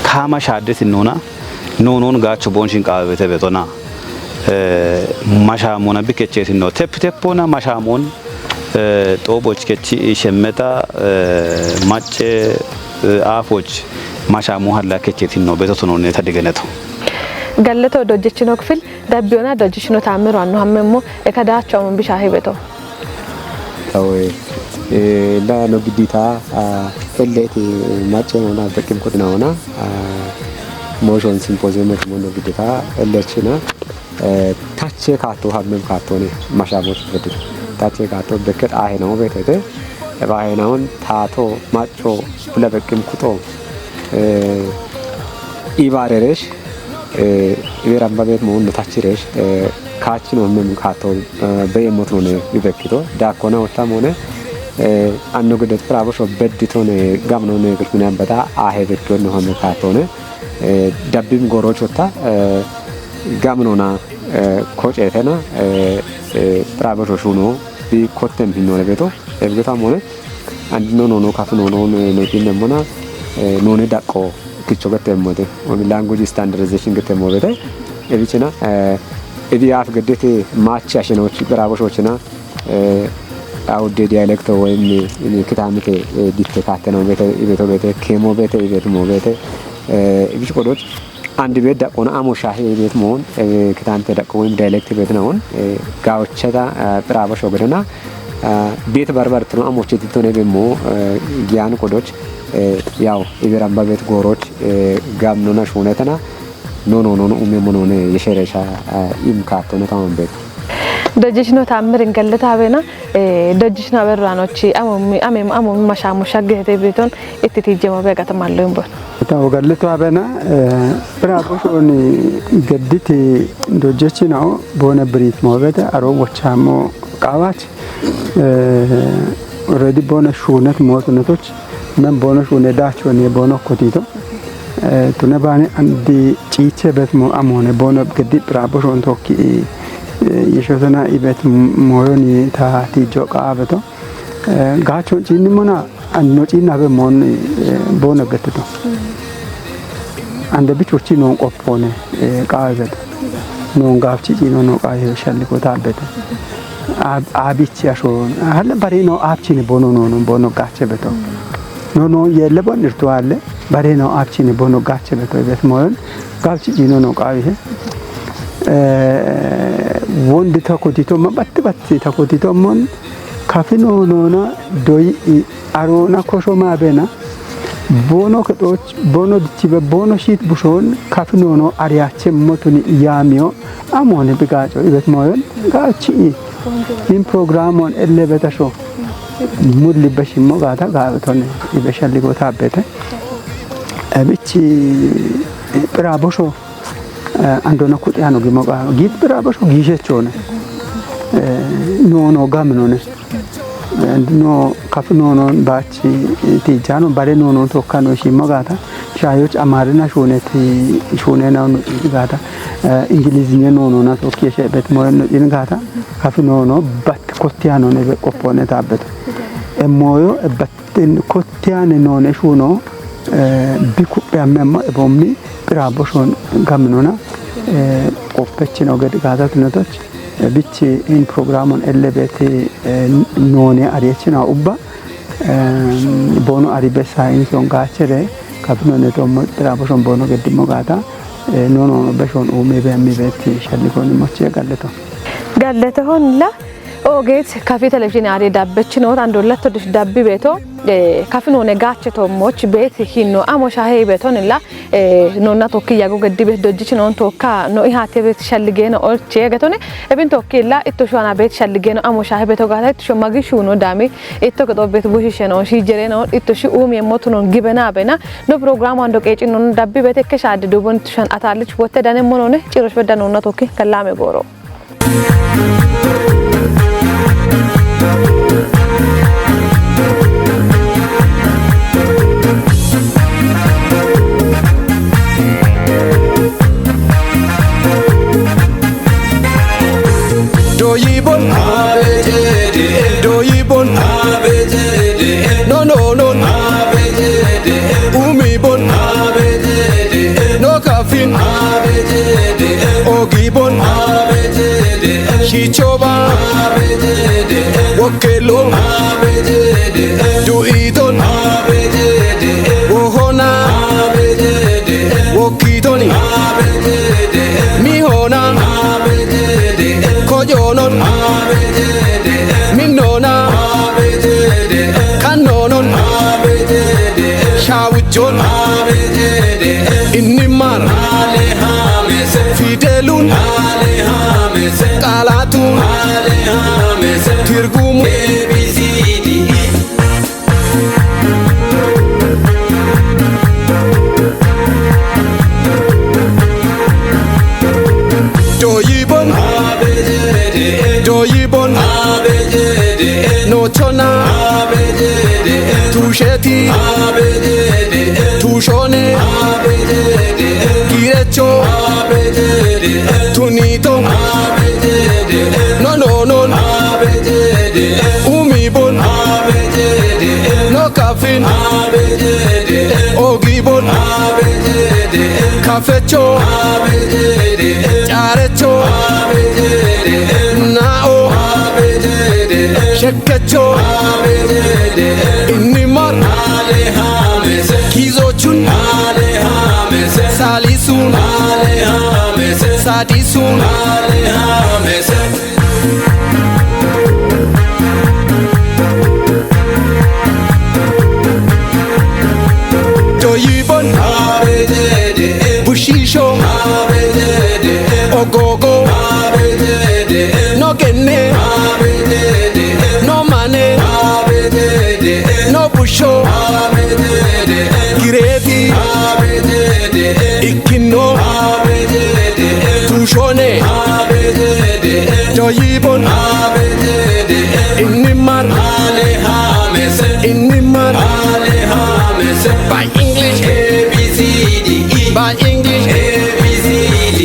ካማሻደት ነውና ኖኖን ጋቾ ቦንሽን ቃ ቤተ ቤቶና ማሻሞና ቢከቼት ነው ቴፕቴፖና ማሻሞን ጦቦች ከቺ ሸመታ ማጨ አፎች ማሻሞ ሀላ ከቼት ነው ቤቶት ነው ተደገነቱ ገለቶ ዶጀችኖ ክፍል ዳቢዮና ዶጀችኖ ታምሩ አኑ ሀመሞ እከዳቸው ምን ቢሻ ሄበቶ ታው ላ ነው ግዲታ ፈለቲ ማጨ ነውና በቂም ቁጥ ነውና ሞሽን ሲምፖዚየም ነው ግዲታ እለችና ታቼ ካቶ ሀመም ካቶ ነው ማሻሞች በድ ታቼ ካቶ በከት አይ ነው ቤተተ ባይናውን ታቶ ማጮ ብለበቅም ቁጦ ኢባሬሬሽ ኢራምባ ቤት መሆን ታችሬሽ ካች ነው ምን ካቶ በየሞት ነው ይበክቶ ዳኮና ወጣም ሆነ አንኖ ግደት ፍራቦሽ በድቶ ነው ጋም ነው ግልኩና በታ አሄ ቤት ነው ሆነ ካቶ ነው ዳቢም ጎሮች ወጣ ጋም ነውና ኮጨተና ፍራቦሽ ሆኖ ቢኮተም ቢኖር ቤቶ እብገታም ሆነ አንድ ነው ካፍ ነው ነው ይነሞና ኖኔ ዳቆ ክቾ ገተሞደ ወን ላንጉዌጅ ስታንዳርዳይዜሽን ገተሞበደ እቢችና እዲያፍ ገደቴ ማች ያሽኖች ብራቦሾችና አውዴ ዲያሌክት ወይም ክታምቴ ዲክቴካተ ነው ቤተ ኬሞ ቤተ ሞ ቤተ እቢች ቆዶች አንድ ቤት ዳቆና አሞሻህ ቤት መሆን ክታምቴ ዳቆ ወይም ዳይሌክት ቤት ነውን ጋዎቸታ ብራቦሾ ገደና ቤት በርበርት ነው አሞቼ ዲቶኔ በሞ ጊያን ቆዶች ያው ኢብራምባ ቤት ጎሮች ጋምኖና ሹነተና ኖ ኡሜሞኖ የሸረሻ ኢምካቶ ነው ታውን ቤት ደጅሽኖ ታምር እንገለታ አበና ደጅሽና በራኖች አሞም ማሻሙ ሻገተ ቤቶን እትትጀሞ በጋተማለው እንቦ ታው ገለታ አበና ብራቦሾን ገድት ደጅችናው ቦነ ብሪት ሞበተ አሮ ወቻሞ ቃዋት ኦሬዲ ቦነ ሹነት ሞትነቶች ምን ቦነ ሹነ ዳቾን የቦነ ኮቲቶ ቱነባኔ አንዲ ጪቼ በት ሞ አሞነ ቦነ ገዲ ብራቦሾን ቶኪ የሾተና ኢበት ሞዮኒ ታቲ ጆቃ አበቶ ጋቾ ጪንሞና አንኖ ጪና በሞን ቦነ ገትቶ አንደ ቢቾቺ ነው ቆፖነ ቃዘት ነው ጋፍቺ ጪኖ ነው ቃ ይሸልቆታ አበተ አቢች ያሾን አለ ባሬ ነው አብቺን ቦኖ ነው ቦኖ ጋቸ በቶ ኖ የለቦን እርቱ አለ ባሬ ነው አብቺን ቦኖ ጋቸ በቶ ቤት ሞን ጋብቺ ጂኖ ነው ቃው ይሄ ወንድ ተኮቲቶ መበት ተኮቲቶ ሞን ካፊኖ ኖና ዶይ አሮና ኮሾማ በና ቦኖ ከጦች ቦኖ ዲቺበ ቦኖ ሺት ቡሾን ካፊኖ ኖ አሪያቸ ሞቱን ያሚዮ አሞን ቢጋጮ ቤት ሞን ጋቺ in programon elle betasho mulli bashimo gata gaton ibeshali gota bete abichi brabosho andona kutiano gimoga git brabosho gishechone no gamnone no kafno no bachi tijano bare no tokkano shimo gata ሻዮች አማርና ሾኔ ነው ጋታ እንግሊዝኛ ነው ና ቶኪሽ በት ሞን ይንጋታ ካፍኖ ነው ባት ኮቲያኖ ነው በቆፖነ ታበት እሞዮ ባትን ኮቲያን ነው ነሹኖ ቢኩ ያመማ ቦሚ ብራቦሾን ጋምኖና ቆፈች ነው ገድ ጋታ ትነቶች ቢቺ ኢን ፕሮግራሙን ኤሌቤት ኖኔ አሪያችና ኡባ ቦኖ አሪበ ሳይንሶን ጋቸረ ካፍኖ ነቶም ብራቦሾን ቦኖ ገድሞ ጋታ ኖ በሾን ኡሜ በሚበት ሸልኮን ሞቼ ጋለቶ ጋለቶ ሆንላ ኦጌት ካፌ ቴሌቪዥን አሬ ዳበች ነው አንድ ሁለት ወድሽ ዳቢ ቤቶ ካፍኖ ነጋቸቶ ሞች ቤት ሂኖ አሞሻሄ ቤቶንላ ኖና ቶክ ያጎ ገዲ ቤት ዶጅች ነው ቶካ ኖ ኢሃቴ ቤት ሸልጌ ነው ኦልቼ ገቶኔ እብን ቶክላ ኢቶሻና ቤት ሸልጌ ነው አሞሻሄ ቤቶ ጋታ ኢቶሾ ማግሹ ነው ዳሜ ኢቶ ገዶ ቤት ቡሽሽ ነው ሺጀሬ ነው ኢቶሺ ኡም የሞቱ ነው ግበና በና ኖ ፕሮግራም አንዶ ቀጭ ነው ዳቢ ቤት ከሻድ ዱቦን ትሸን አታልች ወተ ዳነ ሞኖነ ጭሮሽ በዳ ነው ቶክ ከላሜ ጎሮ Doyibon ABCD Doyibon ABCD No no no ABCD Umibon ABCD No kafin ABCD Ogibon ABCD Shichoba ABCD Wokelo ABCD Duidon ABCD Wohona ABCD Wokidoni ABCD Mihona ABCD Kojonon ABCD Minona ABCD Kanonon ABCD Shawujon ABCD Inimar Alehames Fidelun Alehames Kalatun Alehames Tirgum ABCD Doyibon ABCD Doyibon ABCD No chona ABCD Tusheti ABCD Tushone ABCD Kirecho ABCD Tunito ABCD No no no ABCD Umibon ABCD No kafin ABCD Ogibon ABCD Kafecho ABCD Charecho ABCD Nao ABCD Shekacho ABCD Inimar Alehames Kizochun Alehames Salisun Alehames Sadisun Alehames Doyibon ABCD Bushisho ABCD Ogogo ABCD No kenne ABCD No mane ABCD No busho ABCD Gireti ABCD Ikino ABCD Tushone ABCD Doyibon ABCD Inimar Alehames Inimar Alehames By English ABCD By English ABCD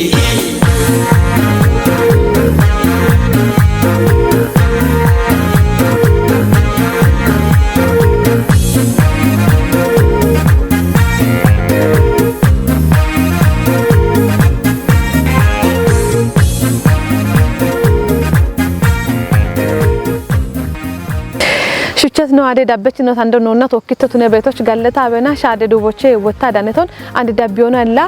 ሽቸት ነው አደ ዳበች ነው ታንዶ ነውና ቶክተቱ ነው ቤቶች ጋለታ አበና ሻደ ዱቦቼ ወታ ዳነቶን አንድ ዳቢዮና አላ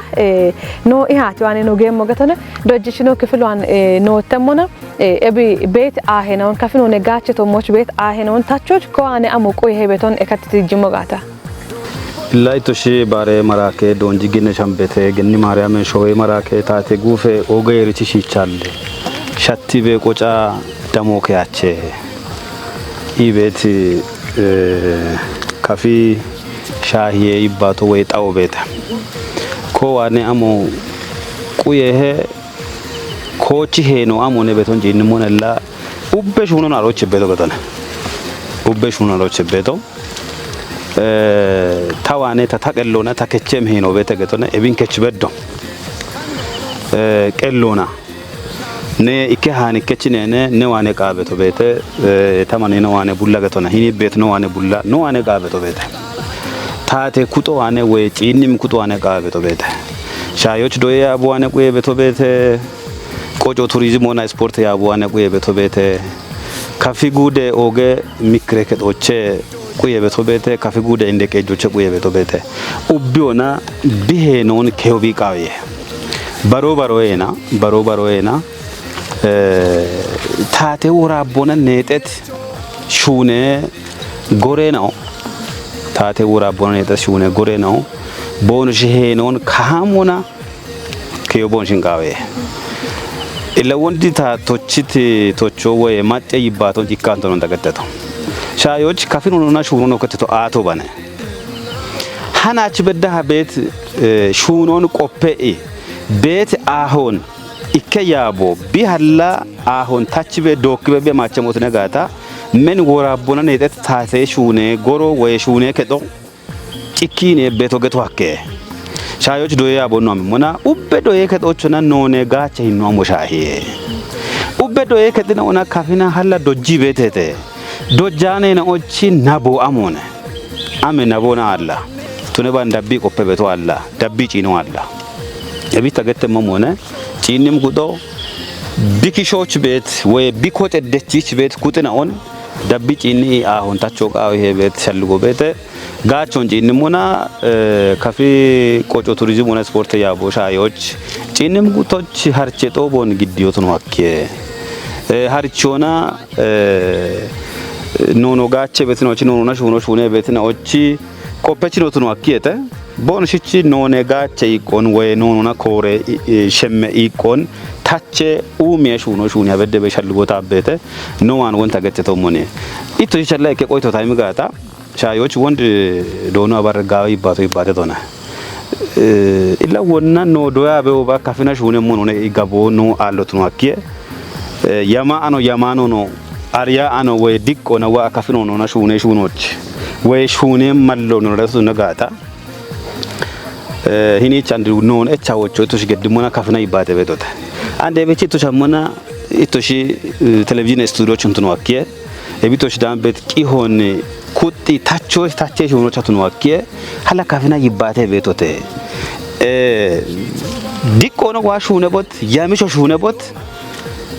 ኖ ኢሃት ዋኔ ነው ገም ሞገተነ ዶጅሽ ነው ክፍሏን ነው ተሞና እቢ ቤት አሄናውን ከፍኖ ነጋቸቶ ሞች ቤት አሄናውን ታቾች ኮአኔ አሞቆ ይሄ ቤቶን እከትት ጅሞጋታ ላይቶሺ ባሬ መራኬ ዶንጂ ግነ ሸምቤቴ ግኒ ማርያም ሾይ መራኬ ታቴ ጉፌ ኦገየሪቺ ሺቻል ሸቲቤ ቆጫ ደሞከ ያቼ ኢቤት ካፊ ሻሂዬ ይባቶ ወይ ጣው ቤት ኮዋኔ አሞ ቁየሄ ኮቺ ሄኖ አሞኔ ቤቶን ጂን ሞነላ ኡበሽ ሆኖ ናሮች ቤቶ ገተነ ኡበሽ ሆኖ ናሮች ቤቶ ታዋኔ ተታቀሎና ተከቸም ሄኖ ቤተ ገተነ እቢን ከች በዶ ቀሎና ነ ኢከሃን ኢከችኔ ነ ዋኔ ቃበቶ ቤተ ተማኔ ነው ዋኔ ቡላ ገተነ ሂኒ ቤት ነው ዋኔ ቡላ ነው ዋኔ ቃበቶ ቤተ ታቴ ኩጦ ዋኔ ወይ ጪኒም ኩጦ ዋኔ ቃበቶ ቤተ ሻዮች ዶያ ያቡዋኔ ቆየ ቤቶ ቤተ ቆጮ ቱሪዝም ሆና ስፖርት ያቡዋኔ ቆየ ቤቶ ቤተ ካፊ ጉደ ኦገ ሚክሬከቶቼ ቆየ ቤቶ ቤተ ካፊ ጉደ እንደቀጆቼ ቆየ ቤቶ ቤተ ኡቢዮና ቢሄኖን ከዮቢ ቃየ ባሮ ባሮዬና ታቴ ወራቦነ ኔጤት ሹኔ ጎሬ ነው ታቴ ወራቦነ ኔጤት ሹኔ ጎሬ ነው ቦንሽ ሄኖን ካሞና ከዮቦንሽን ቃዌ ኢለወንዲ ታቶችት ቶቾ ወይ ማጤ ይባቶን ይካንቶ ነው ተገተተው ሻዮች ካፊኑና ሹኖ ነው ከተቶ አቶ ባነ ሀናች በዳህ ቤት ሹኖን ቆፔ ቤት አሁን ኢከያቦ ቢሃላ አሁን ታች ቤት ዶክበ በማቸሞት ነጋታ ምን ወራቦና ኔጤት ታቴ ሹኔ ጎሮ ወይ ሹኔ ከዶ ጭኪኔ ቤቶ ገቶ አከ ሻዮች ዶያ ቦኖ አምሞና ኡበ ዶዬ ከዶቹና ኖኔ ጋቸ ሂኖ ሞሻሂ ኡበ ዶዬ ከድነውና ካፊና ሀላ ዶጂ ቤቴቴ ዶጃኔ ነኦቺ ናቦ አሞነ አሜ ናቦና አላ ቱነባን ዳቢ ቆፔ ቤቶ አላ ዳቢ ጪኖ አላ እቢ ተገተመም ሆነ ጪንም ጉዶ ቢኪሾች ቤት ወይ ቢኮት ደቺች ቤት ኩጥናውን ዳቢ ጪኒ አሁን ታቾቃው ይሄ ቤት ሸልጎ ቤት ጋቾን ጪንም ሆና ካፊ ቆጮ ቱሪዝም ሆነ ስፖርት ያቦ ሻዮች ጪንም ጉቶች ሀርቼጦ ቦን ግዲዮት ነው አከ ሀርቾና ኖኖ ጋቼ ቤት ነው ኖኖና ሹኖች ሆነ ቤት ነው እቺ ቆፔችኖት ነው አከተ ቦንሽቺ ኖኔ ጋቼ ይቆን ወይ ኖኖና ኮሬ ሸመ ይቆን ታቼ ኡሚያሽ ሆኖ ሹን ያበደበ ሸልጎታ ቤተ ኖዋን ወንታ ገተተው ሞኔ ኢቶ ይችላል ከቆይቶ ታይም ጋታ ሻዮች ወንድ ዶኖ አባረጋው ይባቶ ሆነ ኢላ ወና ኖ ዶያ በውባ ካፊና ሹን ሞኖ ነው ይጋቦ ነው አሎት ነው አከ ያማኖ ነው አሪያ አኖ ወይ ዲቆ ነው ካፊኖ ነው ና ሹኖች ወይ ሹኔም ማለው ነው ረሱ ነጋታ ሂኒች አንድ ኖን እቻዎቹ እቶሽ ገድሞና ካፍና ይባተ ቤቶታ አንድ ቤት እቶሽ አሞና እቶሽ ቴሌቪዥን ስቱዲዮች እንት ነው አከ እቢቶሽ ዳም ቤት ቂሆን ኩጢ ታቾች ታቼሽ ሆኖች አቱ ነው አከ ሀላ ካፍና ይባተ ቤቶተ ዲቆ ነው ዋሹ ነቦት ያሚሾ ሹ ነቦት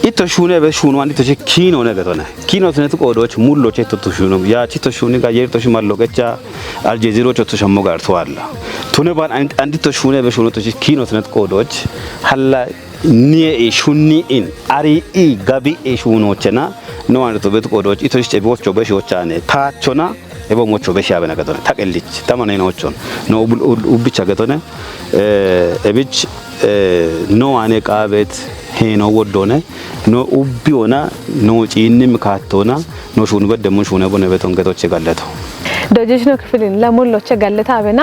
ኢቶ ሹኔ በሹኑ አንዲ ተሽ ኪኖ ነገቶና ኪኖ ትነት ቆዶች ሙሎች እቶ ሹኑ ያ ቺቶ ሹኒ ጋር የርቶሽ ማሎቀቻ አልጀዚሮች እቶ ሸሞ ጋር ተዋላ ቱነባን አንዲ ቶ ሹኔ በሹኑ ተሽ ኪኖ ትነት ቆዶች ሀላ ኒኤ ሹኒኢን አሪኢ ጋቢኤ ሹኖችና ነው አንዲ ቶ ቤት ቆዶች ኢቶሽ ጨቦቾ በሽዎቻኔ ታቾና ኤቦሞቾ በሻበ ነገቶና ታቀልች ተማነ ነውቾን ነው ኡብቻ ገቶነ ኤብች ነው አኔ ቃቤት ሄኖ ወዶነ ኖ ኡቢዮና ኖ ጪንም ካቶና ኖ ሹኑ በደሙ ሹነ ቦነ በቶን ገቶች ጋለቶ ዶጅሽ ነው ክፍልን ለሞሎች ጋለታ አበና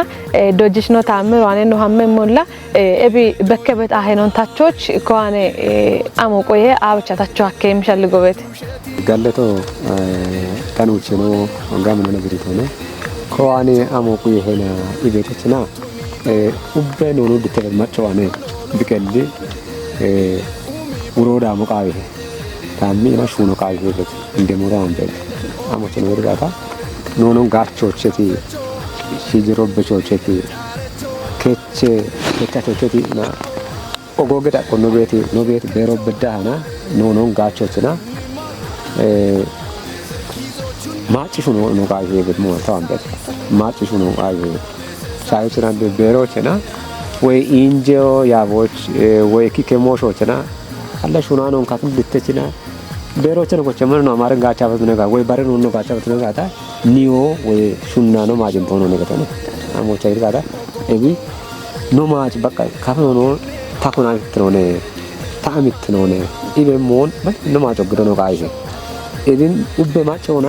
ዶጅሽ ነው ታምር ዋኔ ነው ሀመ ሞላ እቢ በከበት አሄኖን ታቾች ኮዋኔ አሞቆየ አብቻታቸው አከም ሸልጎበት ጋለቶ ታኑች ነው ጋም ነው ነገሪቶ ነው ኮዋኔ አሞቁ ይሄና ይቤቶችና ኡበ ነው ነው ድተበ ማጨዋኔ ቢቀልዲ ውሮዳ ሙቃዊ ታሚ እና ሹኖ ቃዊ ቤት እንደሞራ አንተ አሞች ነው ወርጋታ ኖኖ ጋቾችቲ ሲጅሮ በቾችቲ ከቼ ከታቾችቲ ና ኦጎገዳ ቆኖ ቤት ኖ ቤት ቤሮ በዳና ኖኖ ጋቾችና ማጭ ሹኖ ነው ቃዊ ቤት ሞታ አንተ ማጭ ሹኖ ቃዊ ሳይችና ቤሮችና ወይ ኢንጆ ያቦች ወይ ኪከሞሾችና አለ ሹና ነው ካቱን ልትችና ቤሮችን እኮ ቸመር ነው ማረን ጋቻ በት ነጋ ወይ ባረን ነው ጋቻ በት ነጋ ታ ኒዮ ወይ ሹና ነው ማጅን ሆኖ ነገታ ነው አሞቻ ይርጋታ እቢ ኖ ማጅ በቃ ካፍ ነው ታኩና ትሮነ ታሚት ነው ነ ኢበሞን ነው ማጆ ግዶ ነው ጋይዘ እድን ኡበ ማጮና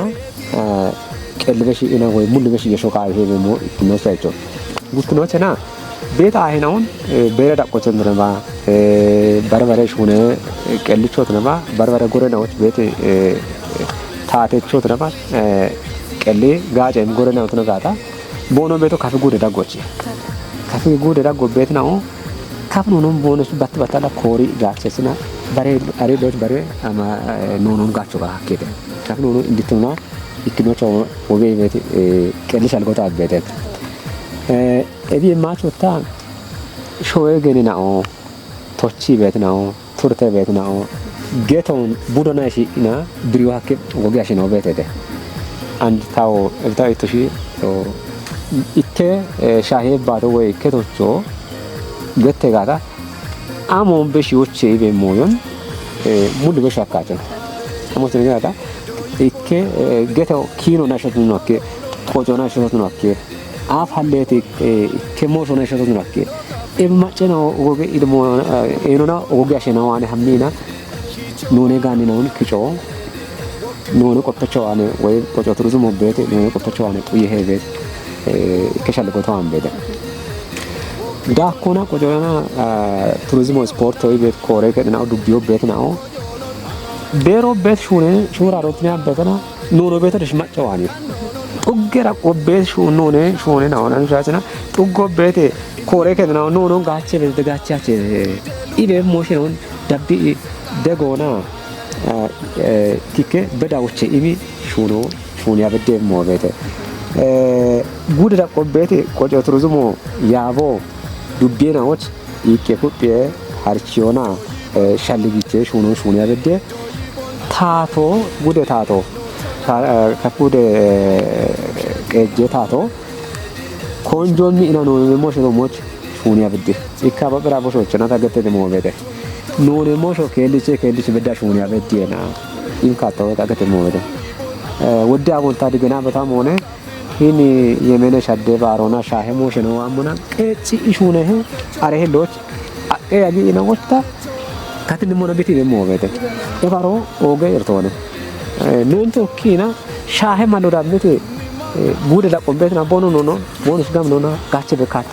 ቀልበሽ ኢና ወይ ሙሉበሽ የሾቃ ይሄ በሞ ነው ሳይጮ ጉትኖችና ቤት አይናውን በረዳ ቆቸን ነባ በርበሬሽ ሆነ ቀልቾት ነባ በርበሬ ጎረናዎች ቤት ታቴቾት ነባ ቀሌ ጋጨም ጎረናውት ነጋታ ቦኖ ቤቶ ካፍ ጉደ ዳጎች ካፍ ጉደ ዳጎ ቤት ነው ካፍ ነው ቦኖስ ባትባታላ ኮሪ ጋቸስና በሬ አሬዶች በሬ አማ ኖኖን ጋቾ ጋከደ ካፍ ነው እንድትና ይክኖች ወቤ ቤት ቀልሽ አልጎታ ቤት እቢ ማቾታ ሾዌ ገኒናኦ ቶቺ ቤት ነው ቱርተ ቤት ነው ጌቶን ቡዶናሺ እና ብሪው ሀከ ወጋሽ ነው ቤት ሄደ አንድ ታው እብታው እቶሺ ኢቴ ሻሄ ባዶ ወይ ከቶቾ ገተ ጋራ አሞን በሺዎች በሞዮን mudu be shakkato amo tregata ikke geto kino na shatu nokke qojo na shatu nokke af halleti ikke moso na shatu nokke e macena oge idmo enona oge ashena wane hammina none gani non kicho none qoppacho wane way qojo turizm obete none qoppacho wane uye hebe keshal goto ambede da kona qojona turizm sport oy bet kore kedna dubio bet nao bero bet shura rotnya betna nono bet dishmacho wane uggera qobet shu none nao nan jachna uggo bete kore kedna nono gache bet gachache ibe motion dabbi degona kike bedawche imi shuni abede mo bete gudda qobete qojo turizmo yabo dubbena wot ikke kuppe harchiona shalligiche shuni abede tato gude tato kapude eje tato konjomi inano mo shelo moch shuni abede ikaba bravo shochna tagete mo bete none mosho kelice beda shuni abede na inkato tagete mo bete ወዲያ ወንታ ድገና በጣም ሆነ ይሄን የመነ ሸደ ባሮና ሻሄ ሞሽኖ አሙና እቺ ኢሹነ አረሄሎች አቀያጊ ነውታ ካትን ሞነ ቤት ደሞ ወበተ የባሮ ኦገ እርቶነ ኖንቶ ኪና ሻሄ ማኖዳምት ጉደ ዳቆምበት ና ቦኖ ኖ ቦንስ ጋም ኖና ጋቸ በካቶ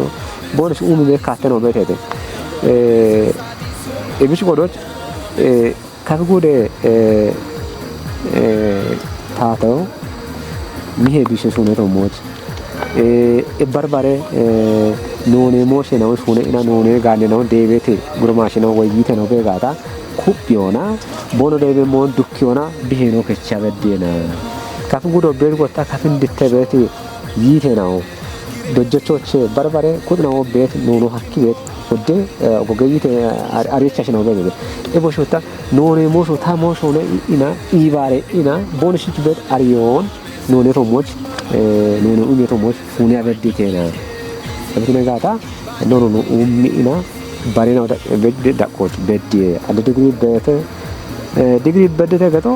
ቦንስ ኡሙ በካተ ነው በተደ እብሽ ጎዶች ካፍጉደ ታተው ሚሄ ቢሸሽ ሆነ ተሞት በርባሬ ኖኔ ሞሽ ነው ሹነ እና ኖኔ ጋለ ነው ዴቤቴ ጉርማሽ ነው ወይይተ ነው በጋታ ኩፒዮና ቦኖ ዴቤ ሞን ዱኪዮና ቢሄኖ ከቻበዴና ካፍ ጉዶ ቤት ወጣ ካፍ እንድትበቴ ይቴ ነው ደጀቾች በርባሬ ኩድ ነው ቤት ኖኖ ሀኪ ቤት ወደ ጎገይቴ አሪቻሽ ነው በቤት እቦሽታ ኖኔ ሞሽ ታሞሽ ሆነ ኢና ኢባሬ ኢና ቦንሽች ቤት አሪዮን ኖኔ ቶሞች ኖኔ ኡሜ ቶሞች ፉኒ አበዲቴና በትነጋታ ኖኖ ኡሚ ኢና ባሬና ቤት ዳቆች ቤት አንድ ዲግሪ በደተ ገቶ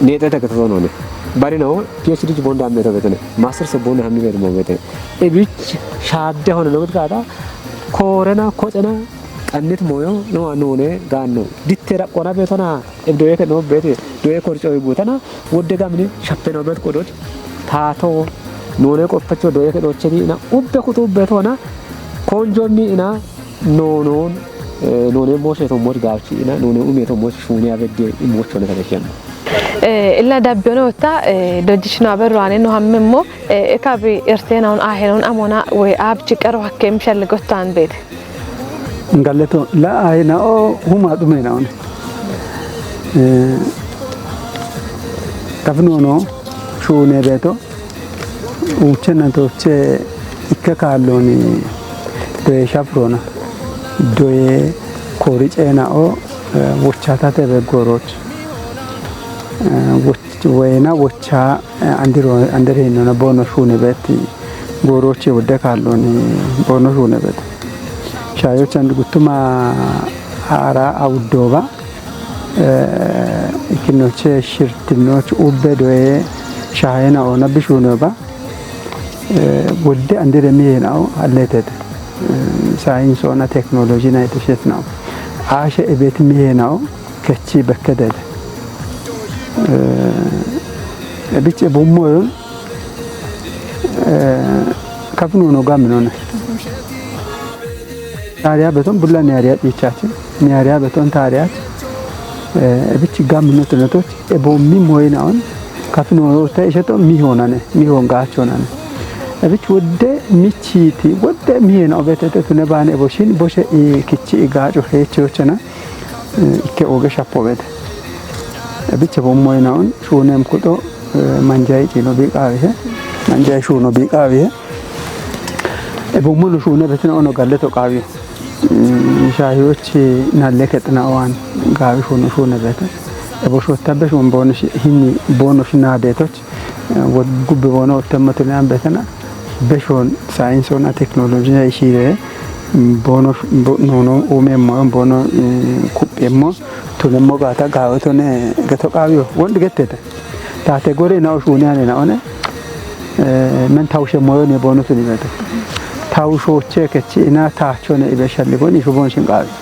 ኔተ ተከቶ ነው ባሬናው ፒኤችዲ ቦንዳ አመተ በተነ ማስተርስ ቦንዳ ሀሚ ቤት ሞ ቤት እቢች ሻደ ሆነ ነው ጋታ ኮረና ኮጨና ቀንት ሞዮ ነው ኖኔ ጋኖ ዲቴራ ቆና ቤቶና እብዶዬ ከኖ ቤት ዶዬ ኮርጮይ ቦታና ወደጋ ምን ሸፈነው ቤት ቆዶች ታቶ ኖኔ ቆፈቾ ዶዬ ከዶቸኒ እና ኡበ ኩቱ ቤቶና ኮንጆሚ እና ኖኖን ኖኔ ሞሸቶ ሞድ ጋቺ እና ኖኔ ኡሜቶ ሞሽ ሹኒ አበደ ኢሞቾ ነው ተከሸነ ኢላ ዳቢዮና ወጣ ደጅሽና በራኔ ነው ሀምሞ እካቢ ኤርቴናውን አሄናውን አሞና ወይ አብጭ ቀሮ ሀከም ሸልጎታን ቤት ngaleto la ayna o huma dumena on tafnono shune beto uchena toche ikkakalloni doye shafrona doye koricena o wochata tebe goroch wena wocha andere no bono shune beti goroche wode kalloni bono shune beti ሻዮች አንድ ጉቱማ አራ አውዶባ ኢክኖቼ ሽርትኖች ኡበዶዬ ሻይና ኦና ቢሹኖባ ወደ አንደ ደሚሄናው አለተት ሳይንስ ኦና ቴክኖሎጂ ና የተሸት ነው አሸ እቤት ሚሄናው ከቺ በከደደ እብጭ ቦሞ ከፍኖ ነው ጋም ነው ታሪያ በቶን ቡላን ያሪያ ይቻችን ሚያሪያ በቶን ታሪያት እብጭ ጋምነት ነቶች እቦሚ ሞይናውን ካፍኖ ታይሸቶ ሚሆን ጋቾናነ እብጭ ወደ ሚቺቲ ወደ ሚሄናው በተተቱ ነባኔ ቦሽን ቦሸ ኢክቺ ጋጆ ሄቾቸና ኢከ ኦገ ሻፖበት እብጭ ቦሞይናውን ሹነም ኩጦ ማንጃይ ጪኖ ቢቃቢሄ ማንጃይ ሹኖ ቢቃቢሄ እቦሙሉ ሹነ በትነ ኦኖ ጋለቶ ቃቢዮ ሻሂዎች ናለከጥናዋን ጋቢ ሆነ በተ እቦሾታበሽ ወንቦንሽ ሂኒ ቦኖሽና ቤቶች ወጉብ ቦኖ ተመተናን በተና በሾን ሳይንስና ቴክኖሎጂ ይሽሬ ቦኖ ኖኖ ኦሜሞ ቦኖ ኩጴሞ tunammo gaata gaawatone gato qaabiyo wondi gettete taate gore na ushuunyaane na one men tawshe moyone bonutu ni beto tawshoche kechi ina taachone ibeshalligoni shubon shinqaabi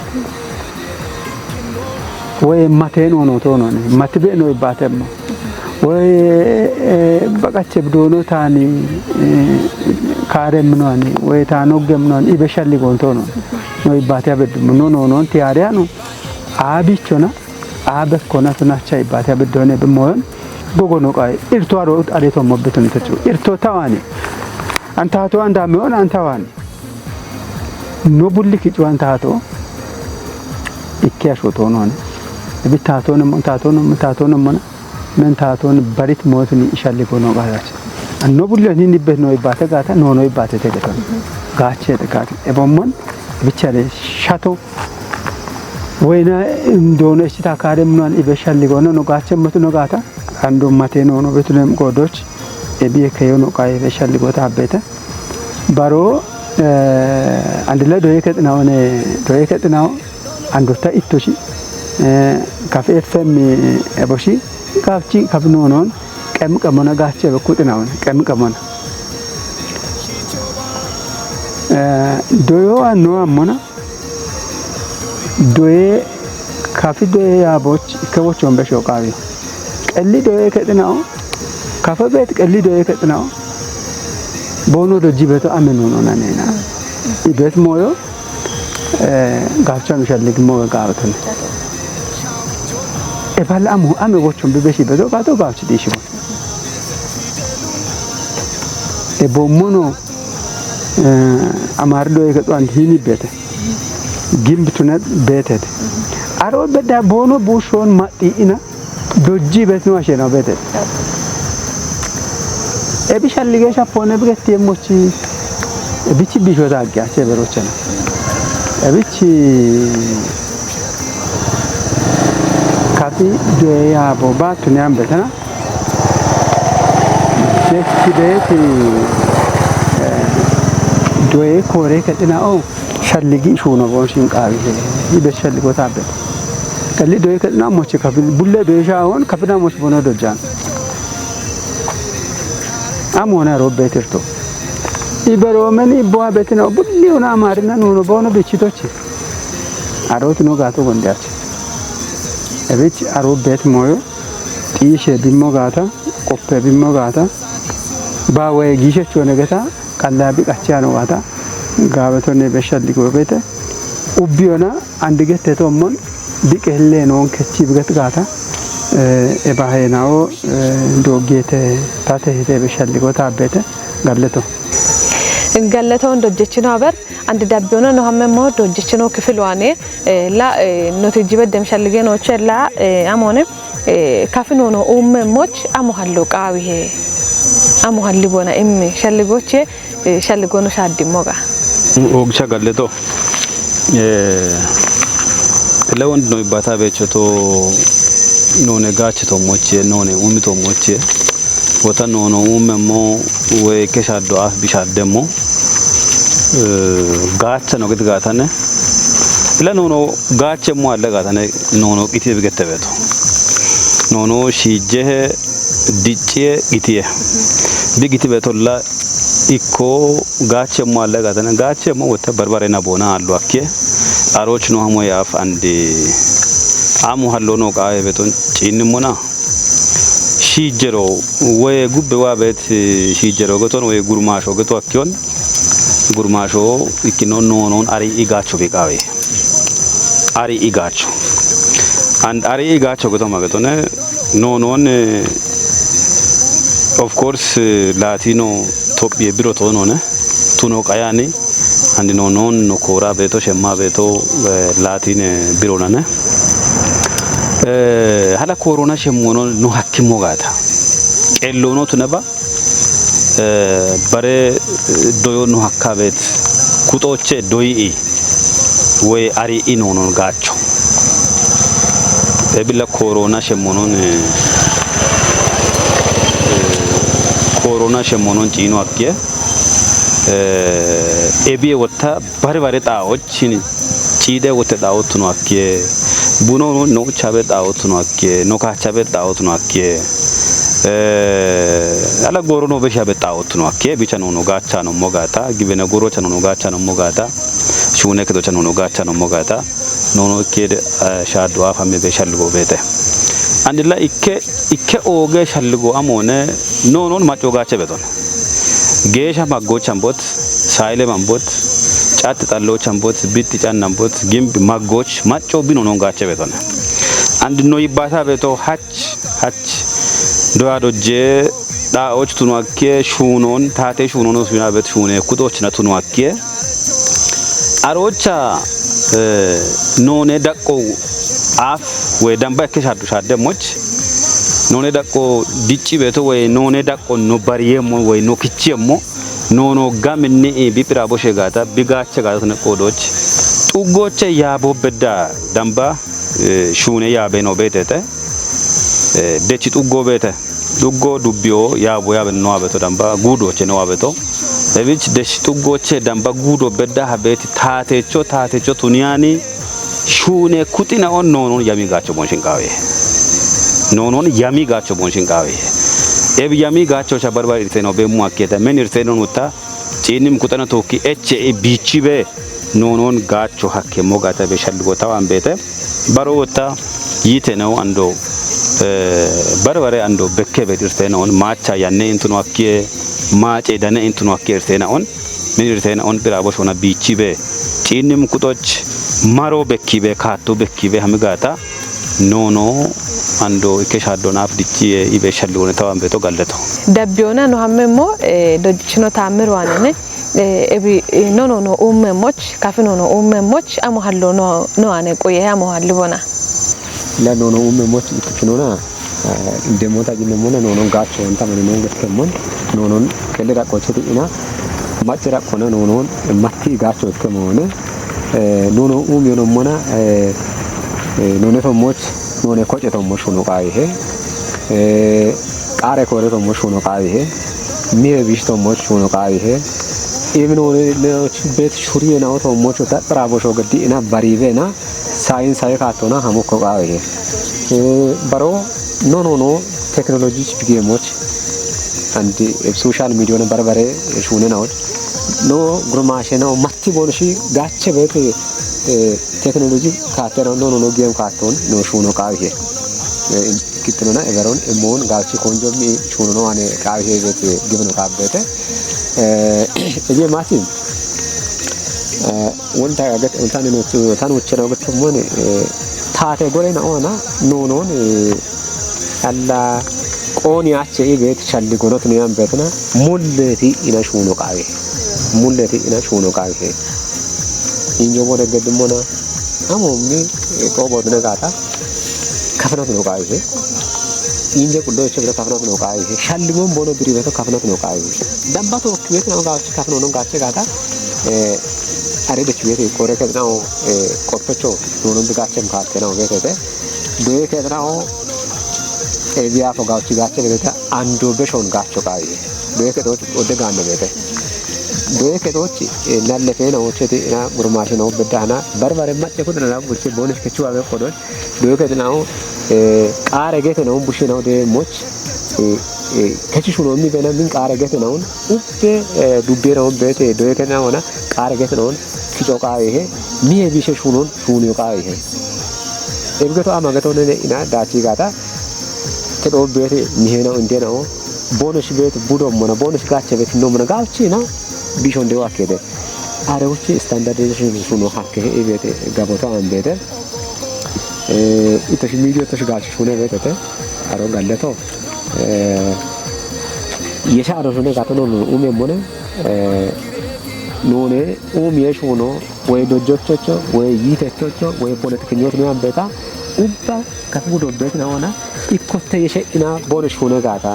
ወይ ማቴን ሆኖ ቶኖ ነው ማትቤ ነው ይባተም ወይ በቃቸ ብዶኖ ታኒ ካረም ነው ወይ ታኖገም ነው ይበሻል ጎንቶ ነው ይባተ ያበድም ነው ነው ቲያሪያ ነው አቢቾና አበኮና ተናቻ ይባተ ያበዶነ በመሆን ጎጎኖ ቃይ ኢርቷሮ አሬቶ ሞበቱን ተቹ ኢርቶ ታዋኒ አንታቶ አንዳሚሆን አንታዋኒ ኖ ቡልክ ጭዋን ታቶ ይከያሾቶ ነው ቢታቶንም ታቶንም ምን ታቶን በሪት ሞትን ይሻልጎ ነው ጋራች አኖ ቡለን ይንበት ነው ይባተ ጋታ ነው ይባተ ተገተ ጋቼ ተጋት እቦሞን ብቻለ ሻቶ ወይና እንደሆነ እሽታ ካደም ነው ይበሻልጎ ነው ጋቼ ሞት ነው ጋታ አንዱ ማቴ ነው በቱለም ቆዶች እቢየ ከየው ነው ቃይ ይበሻልጎ ታበተ ባሮ አንድ ላይ ዶየ ከጥናው አንዶታ ኢቶሺ ካፌ ኤፍኤም እቦሺ ካፍቺ ካብኖኖን ቀምቀሞና ጋቸ በኩጥናው ቀምቀሞና ዶዮ አኖ አሞና ዶዬ ካፊ ዶዬ ያቦች ከቦቾን በሾቃቢ ቀሊ ዶዬ ከጥናው ካፈ ቤት ቀሊ ዶዬ ከጥናው ቦኖ ዶጂ በቶ አመኖ ነው ነና ይበት ሞዮ ጋቻን ሸልግ ሞ ጋውተን እባላሙ አመጎቹን በበሺ በዶ ባዶ ጋውች ዲሽሞ እቦሞኖ አማርዶ የከጧን ሂኒ ቤተ ግምብቱነ ቤተ አሮ በዳ ቦኖ ቡሾን ማጢና ዶጂ ቤት ነው አሸና ቤተ እቢሻልገሻ ፖነ ብገት የሞቺ ቢቺ ቢሾታ አጋቸ በሮቸና እቢቺ ካፊ ዶያ ቦባ ቱኒያም በተና ጀክቲቤት ዶዬ ኮሬ ከጥናኦ ሸልጊ ሹኖ ቦንሽን ቃቢ ይበሸልጎ ታበት ከሊ ዶዬ ከጥና ሞች ካፊ ቡለ ዶሻውን ከፍዳ ሞች ቦኖ ዶጃን አሞና ሮቤትርቶ ይበሮመኒ ቦአ በትናው ቡሊውና ማርና ኖኖ ቦኖ በቺቶች አሮት ነው ጋቶ ጎንዳች እቤት አሮቤት ሞዮ ጢሽ ቢሞ ጋታ ቆፈ ቢሞ ጋታ ባወይ ጊሸቾ ነገታ ቀላቢ ቀቻ ነው ጋታ ጋበቶኔ በሸልጎ ቤተ ኡቢዮና አንድ ገተ ተሞን ቢቀለ ነው ከቺ ብገት ጋታ እባሄናው ዶጌተ ታተሄተ በሸልጎ ታበተ ጋለቶ እንገለተው እንደጀችና አበር አንድ ዳቢዮና ነው ሀመሞ ዶጀችኖ ክፍል ዋኔ ላ ኖቴጂ በደም ሸልጌ ነው ቸላ አሞነ ካፍኖ ነው ኡመሞች አሞሃሎ ቃዊሄ አሞሃሊ ቦና እም ሸልጎቼ ሸልጎኑ ሻዲሞጋ ኦግቻ ጋለቶ ለወንድ ነው ይባታ በቸቶ ኖነ ጋችቶ ሞቼ ኖነ ኡሚቶ ሞቼ ወታ ኖኖ ኡመሞ ወይ ከሻዶ አፍ ቢሻደሞ ጋቸ ነው ግድጋታነ ለኖኖ ጋቸሞ አለ ጋታነ ኖኖ ቂቴ በገተበቶ ኖኖ ሺጀ ዲጬ ቂቴ ቢጊቲ በቶላ ኢኮ ጋቸሞ አለ ጋታነ ጋቸሞ ወተ በርበሬና ቦና አሉ አኬ አሮች ነው ሀሞ ያፍ አንዴ አሙ ሀሎ ነው ቃይ በቶን ጪንሞና ሺጀሮ ወይ ጉበዋ ቤት ሺጀሮ ገቶን ወይ ጉርማሾ ገቶ አኪዮን ጉርማሾ ኢኪኖ ኖኖን አሪ ኢጋቾ ቢቃዌ አሪ ኢጋቾ አንድ አሪ ኢጋቾ ገቶ ማገቶነ ኖኖን ኦፍ ኮርስ ላቲኖ ቶፒየ ቢሮ ቶኖነ ቱኖ ቃያኒ አንድ ኖኖን ኖኮራ ቤቶ ሸማ ቤቶ ላቲን ቢሮ ነነ hala corona shemono no hakimo gata qellono tunaba bare doyo no hakabet kutoche doyi we ari inono gacho ebila corona shemono chino akye ebiye wata bare bare taoch chide wote daot no akye buno no chabe daawot no akke no ka chabe daawot no akke ala goro no be chabe daawot no akke bicha no gacha no mogata gibena goro cha no gacha no mogata shune kedo cha no gacha no mogata no kede shadu afame be shalgo bete andilla ikke oge shalgo amone no macho gacha beton geesha maggo chambot saile mambot ጫት ጣሎ ቻምቦት ቢት ጫናምቦት ግምብ ማጎች ማጮ ቢኖ ነው ጋቸ ቤቶና አንድ ነው ይባታ ቤቶ ሀች ዶአዶጄ ዳዎች ቱኗኬ ሹኖን ታቴ ሹኖን ሱና ቤት ሹኔ ኩጦች ነቱኗኬ አሮቻ ኖኔ ዳቆ አፍ ወይ ዳምባ ከሻዱ ሻደሞች ኖኔ ዳቆ ዲጪ ቤቶ ወይ ኖኔ ዳቆ ኖ ባሪየሞ ወይ ኖ ክቺየሞ ኖኖ ጋምኒ ቢፕራ ቦሸጋታ ቢጋቸ ጋታ ነቆዶች ጡጎቸ ያቦበዳ ዳምባ ሹኔ ያበኖ ቤተተ ደቺ ጡጎ ቤተ ጡጎ ዱቢዮ ያቦ ያበኖ አበቶ ዳምባ ጉዶቸ ነው አበቶ ለብች ደቺ ጡጎቸ ዳምባ ጉዶ በዳ ሀቤት ታቴቾ ቱኒያኒ ሹኔ ኩጢና ኦን ኖኖን ያሚጋቸው ቦንሽንቃዌ ኖኖን ያሚጋቸው ቦንሽንቃዌ ኤብያሚ ጋቸው ቻበርባር ኢርቴኖ በሙ አከተ ምን ኢርቴኖ ኑታ ጪንም ኩጠና ቶኪ ቢቺቤ ኖኖን ጋቸው ሀከ ሞጋታ በሸልጎታው አንቤተ ባሮታ ይተነው አንዶ በርበሬ አንዶ በከበ ኢርቴኖን ማቻ ያነ እንትኑ አከ ማጬ ደነ እንትኑ አከ ኢርቴኖን ምን ኢርቴኖን ብራቦሽ ሆና ቢቺቤ ጪንም ኩጦች ማሮ በኪቤ ካቶ በኪቤ hamgata ኖኖ አንዶ ከሻዶናፍ ዲቺ ይበሸልጎነ ታዋን ቤቶ ጋለተው ደቢዮና ነው ሀመሞ ዶጅችኖ ታምር ዋነነ ኤቢ ኖኖ ኡመሞች ካፍኖ ነው ኡመሞች አሞሃሎ ነው አነ ቆየ አሞሃልቦና ለኖኖ ኡመሞች ይትችኖና እንደሞታ ጅነሞና ኖኖ ጋቾ እንታ ማን ነው ገተሞን ኖኖን ከለዳ ቆቸቲና ማጭራ ኮነ ኖኖን ማቲ ጋቾ ከመሆነ ኖኖ ኡሚዮኖሞና ኖኖ ቶሞች ኖኔ ኮጨቶ ሞሹኖ ቃይሄ ቃሬ ኮሬቶ ሞሹኖ ቃይሄ ሚሄ ቢሽቶ ሞሹኖ ቃይሄ ኢብኖኔ ለች ቤት ሹሪዬ ነው ቶሞቹ ተጥራቦሾ ገዲና ባሪቬና ሳይንሳዊ ካቶና ሀሞኮ ቃይሄ ባሮ ኖኖ ቴክኖሎጂ ቢጌሞች አንዲ ሶሻል ሚዲያ ነው በርበሬ ሹኔ ነው ኖ ግሩማሼ ነው ማቲ ቦንሺ ጋቸ ቤት ቴክኖሎጂ ካተራ ኖኖ ጌም ካቶን ነው ሹኖ ቃይሄ kitnona everon emon galchi konjomi chuno ane kahe vet gibno kabete ege matin wonta agat untane no tanu chena got mon taate gore na ona nonon alla qoni ache iget challi gonot ne am betna mulleti ina shuno kahe injo bode gedmona amomi ko bodna gata ካፍናት ነው ቃይሄ ኢንጀ ቁዶች ብለ ካፍናት ነው ቃይሄ ሻልጎም ቦኖ ብሪበቶ ካፍናት ነው ቃይሄ ዳምባቶ ወክቤት ነው ጋር ካፍኖ ነው ጋቸ ጋታ አሬደች ቤት ቆረከ ነው ቆርቶቾ ዶኖ ብጋቸም ካከ ነው ቤተተ ዶየከ ነው ኤዚያ ፎጋውች ጋቸ ቤተ አንዶ በሾን ጋቾ ቃይሄ ዶየከ ዶች ወደጋነ ቤተ ዶየከ ዶች ናለፈ ነው ወቸቲ እና ጉርማሽ ነው በዳና በርበሬ ማጨ ኩድና ወቸ ቦነሽ ከቹ አበ ቆዶች ዶየከ ነው ቃረገተ ነው ቡሽ ነው ደሞች ከቺሹ ነው የሚበና ምን ቃረገተ ነው ኡቤ ዱቤ ነው ቤት ዶየከ ነውና ቃረገተ ነው ኪጮቃ ይሄ ሚሄ ቢሸሹ ነው ሹኒዮ ቃ ይሄ እብገቶ አማገቶ ነው እና ዳቺ ጋታ ተዶ ቤት ሚሄ ነው እንደ ነው ቦነሽ ቤት ቡዶ ሞና ቦነሽ ጋቸ ቤት ነው ሞና ጋውቺ ነው ቢሾ እንደው አከደ አረውቺ ስታንዳርዳይዜሽን ሹኖ ሀከ ቤት ጋቦታ አንበደ ኢቶሽ ሚዲዮ ተሽጋች ሆነ በተተ አሮ ጋለቶ የሻሮ ሆነ ጋተኖ ኡሜሞነ ኖኔ ኡሜሽ ሆኖ ወይ ዶጆቾቾ ወይ ይተቾቾ ወይ ፖለቲከኞች ነው አንበታ ኡባ ከፉዶ ቤት ነውና ኢኮተ የሸኢና ቦነሽ ሆነ ጋታ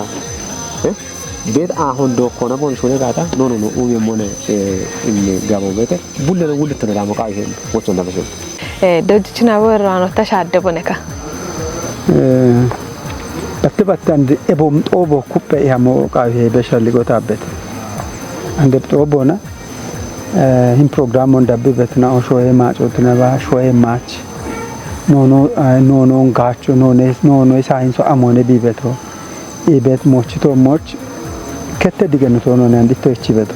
ቤት አሁን ዶኮና ቦነሽ ሆነ ጋታ ኖ ኡሜሞነ ጋቦ ቤት ቡለነ ውልት ነው ዳሞቃ ይሄ ወጥቶ እንደበሰ ዶጅችና ወራኖ ተሻደቦነካ በተበተንድ ኤቦም ጦቦ ኩበ ያሞ ቃሄ በሸልጎታበት አንደ ጦቦና ሂም ፕሮግራም ወንዳብበት ነው ሾዬ ማጮት ነባ ሾዬ ማች ኖኖን ጋቾ ኖኖ ሳይንሶ አሞነ ቢበቶ ኢበት ሞችቶ ሞች ከተ ዲገነቶ ኖነ አንዲቶ ይችበቶ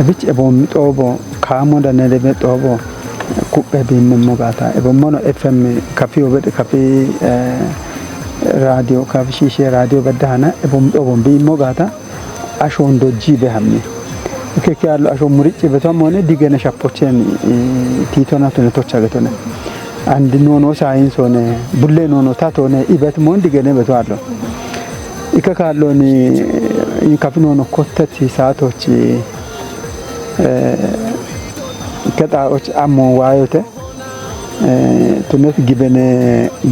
ብቻ ቦም ጦቦ ካሞ ደነለ በጦቦ ኩበ ቢመሞጋታ ቦሞኖ ኤፍኤም ካፊ ወበደ ካፊ ራዲዮ ካፊ ሺሼ ራዲዮ በዳና ቦም ጦቦም ቢሞጋታ አሾንዶ ጂ በሐሚ ከከያሉ አሾ ሙሪጭ በቶም ሆነ ዲገነ ሻፖቼን ቲቶና ተነቶቻ ገተነ አንድ ኖኖ ሳይንስ ሆነ ቡሌ ኖኖ ታቶ ሆነ ኢበት ሞን ዲገነ በቷሎ ይከካሎኒ ይካፍኖኖ ኮተት ሳቶች ከታዎች አሞ ዋዮተ ትነት ግበነ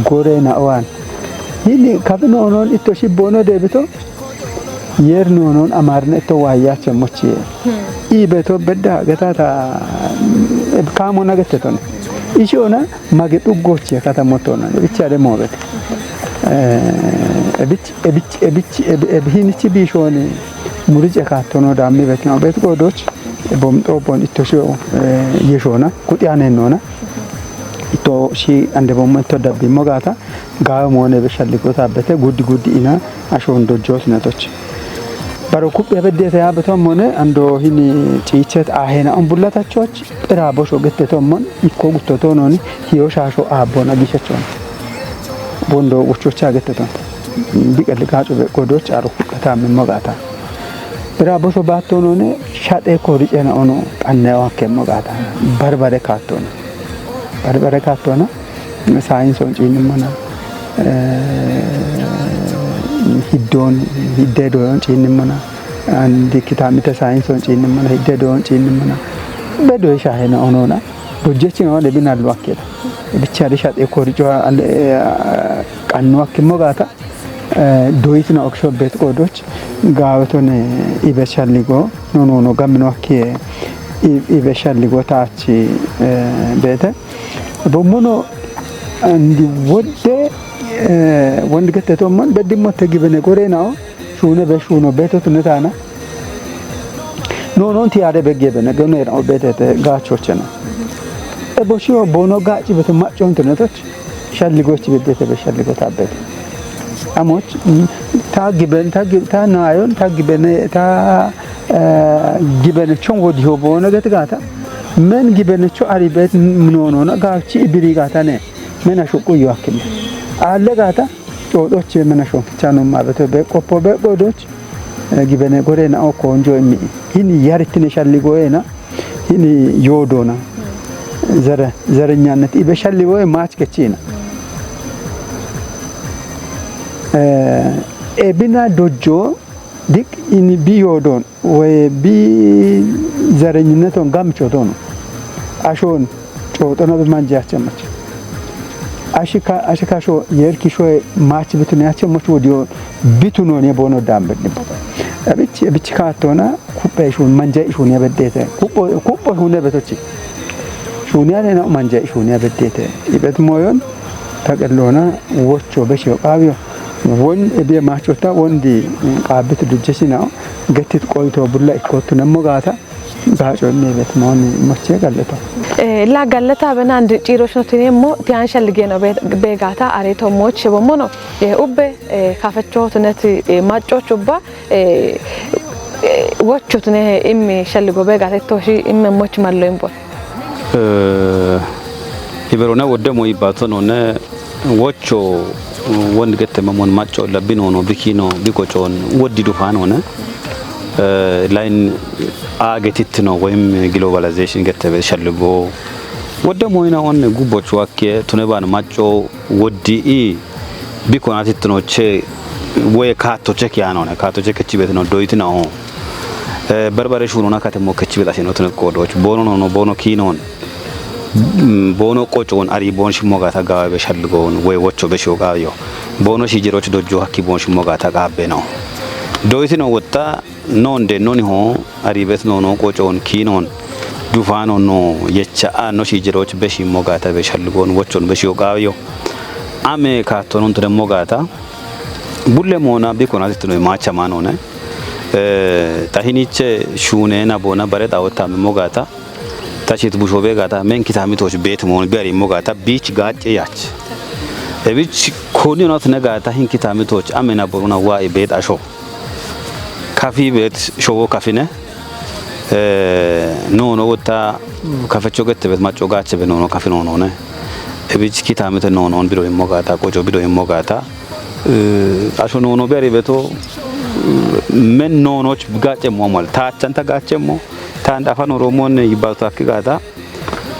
ጎሬና ኦዋን ይኒ ካፍኖኖን ኢቶሺ ቦኖ ደብቶ የርኖኖን አማርነ ተዋያቸ ሞቼ ኢበቶ በዳ ገታታ ካሞ ነገተቶነ ኢሾና ማገጡ ጎቼ ከተሞቶና ብቻ ደሞ ወበት እብሂንቺ ቢሾን ሙሪጭ ካቶኖ ዳሜ በትናው ቤት ጎዶች ቦምጦ ቦን ኢቶሾ የሾና ቁጥያኔ ነውና ኢቶ ሺ አንደ ቦም ተደብ ሞጋታ ጋው ሞነ በሸልቆታ በተ ጉድ ኢና አሾን ዶጆት ነቶች ባሮኩብ የበደተ ያበቶም ሆነ አንዶ ሂኒ ጪቸት አሄና አንቡላታቾች ጥራ ቦሾ ገተቶም ሆነ ኢኮ ጉቶቶ ነውኒ ሂዮሻሾ አቦና ጊሸቾን ቦንዶ ውቾቻ ገተቶም ቢቀልቃጩ በቆዶች አሩኩ ከታም ሞጋታ ጥራ ቦሾ ባቶን ሆነ ሻጤ ኮሪጨና ሆኖ ቀናው ከሞጋታ በርበረ ካቶና ሳይንሶን ጪንመና ሂዶን ሂደዶን ጪንመና አንዲ ኪታሚተ ሳይንሶን ጪንመና ሂደዶን ጪንመና በዶ ሻሄና ሆኖና ዶጀች ነው ለቢናሉ አከለ ብቻ ለሻጤ ኮሪጮ ቀኑ አከሞጋታ ዶይትና ኦክሾ ቤት ቆዶች ጋወቶን ኢበሻሊጎ ኖ ጋምኖ አከ ኢበሻሊጎ ታች ቤተ ቦሞኖ አንዲ ወደ ወንድ ገተቶማን በድሞ ተግበነ ጎሬናው ሹነ በሹኖ ቤቶት ነታና ኖኖን ቲያደ በገበነ ገኖ ነው ቤተተ ጋቾችና እቦሽዮ ቦኖ ጋጭ በተማጮን ተነቶች ሻልጎች በቤተ በሻልጎታ ቤት አሞች ታግበን ናዮን ታግበነ ታ ግበነቾን ወዲዮ ቦኖ ገትጋታ ምን ግበነቾ አሪበት ምን ሆኖና ጋቺ ብሪጋታ ነ ምን አሽቁ ይዋክም አለጋታ ጦጦች ምን አሽው ቻኖ ማበተ በቆፖ በቆዶች ግበነ ጎሬና ኦኮ እንጆ ይኒ ያርትነ ሻልጎና ይኒ ዮዶና ዘረኛነት ይበሻልጎ ማች ከቺና ኤቢና ዶጆ ዲክ ኢኒ ቢዮዶን ወይ ቢ ዘረኝነቱን ጋምቾቶ ነው አሾን ጮጦና በማንጃቸመች አሽካሾ የርኪሾ ማች ብትናቸው ሞች ወዲዮ ቢቱኖን የቦኖ ዳምበድ ብቻ ካቶና ኩጴሹን መንጃይሹን ያበደተ ኩጶ ሁነ በቶች ሹኒያኔ ነው መንጃይሹን ያበደተ ይበት ሞዮን ተቀሎና ወቾ በሽዮ ቃቢዮ ወን እቤ ማቾታ ወንዲ ቃብት ድጀሲናው ገትት ቆይቶ ቡላ ኢኮቱ ነሞጋታ ጋጮ የሚበት መሆን ሞቼ ጋለታ ላ ጋለታ በናንድ ጪሮች ነው ተኔሞ ቲያንሸልጌ ነው በጋታ አሬቶ ሞች በሞ ነው ኡበ ካፈቾት ነት ማጮች ኡባ ወቾት ነ ኢም ሸልጎ በጋታ ቶሺ ኢም ሞች ማለይም ቦ ይበሮና ወደሞ ይባቶ ነው ነ ወቾ ወንድ ገተመሞን ማጮ ለቢኖ ነው ቢኪኖ ቢቆጮን ወዲ ዱፋን ሆነ ላይን አገቲት ነው ወይም ግሎባላይዜሽን ገተበ ሸልጎ ወደሞ ይና ሆነ ጉቦቹ አከ ቱነባን ማጮ ወዲ ቢኮናቲት ነው ቼ ወይ ካቶ ቼክ ያ ነው ካቶ ቼክ እቺ ቤት ነው ዶይት ነው በርበሬ ሹኖና ከተሞ ከቺ ቤት አሽኖ ተነቆዶች ቦኖ ነው ቦኖ ኪኖን ቦኖ ቆጮን አሪ ቦን ሽሞጋ ታጋባ በሸልጎን ወይ ወቾ በሽዮጋዮ ቦኖ ሲጅሮች ዶጆ ሀኪ ቦን ሽሞጋ ታጋበ ነው ዶይት ነው ወጣ ነው እንደ ኖኒ ሆ አሪ ቤት ነው ቆጮን ኪኖን ዱፋኖ ነው የቻ ነው ሲጅሮች በሽሞጋ ታበሸልጎን ወቾን በሽዮጋዮ አሜ ካቶኑን ተደሞጋታ ቡለ ሞና ቢኮናት ነው ማቻማ ነው ነ ታሂኒቼ ሹኔና ቦና በረጣ ወጣ ሞጋታ تاشيت بوشو بيغاتا من كتاميتوش بيت مون بيري موغاتا بيچ غاچ ياچ ابيچ كوني نوت نغاتا هين كتاميتوش امنا برونا واي بيت اشو كافي بيت شو كافينه نو نو وتا كافچو گت بيت ماچو غاچ بي نو نو كافي نو نو نه ابيچ كتاميت نو نو بيرو موغاتا كوجو بيرو موغاتا اشو نو نو بيري بيتو من نو نوچ غاچ مومال تاچنتا غاچ مو ታንድ አፋን ኦሮሞን ይባቱ አክጋታ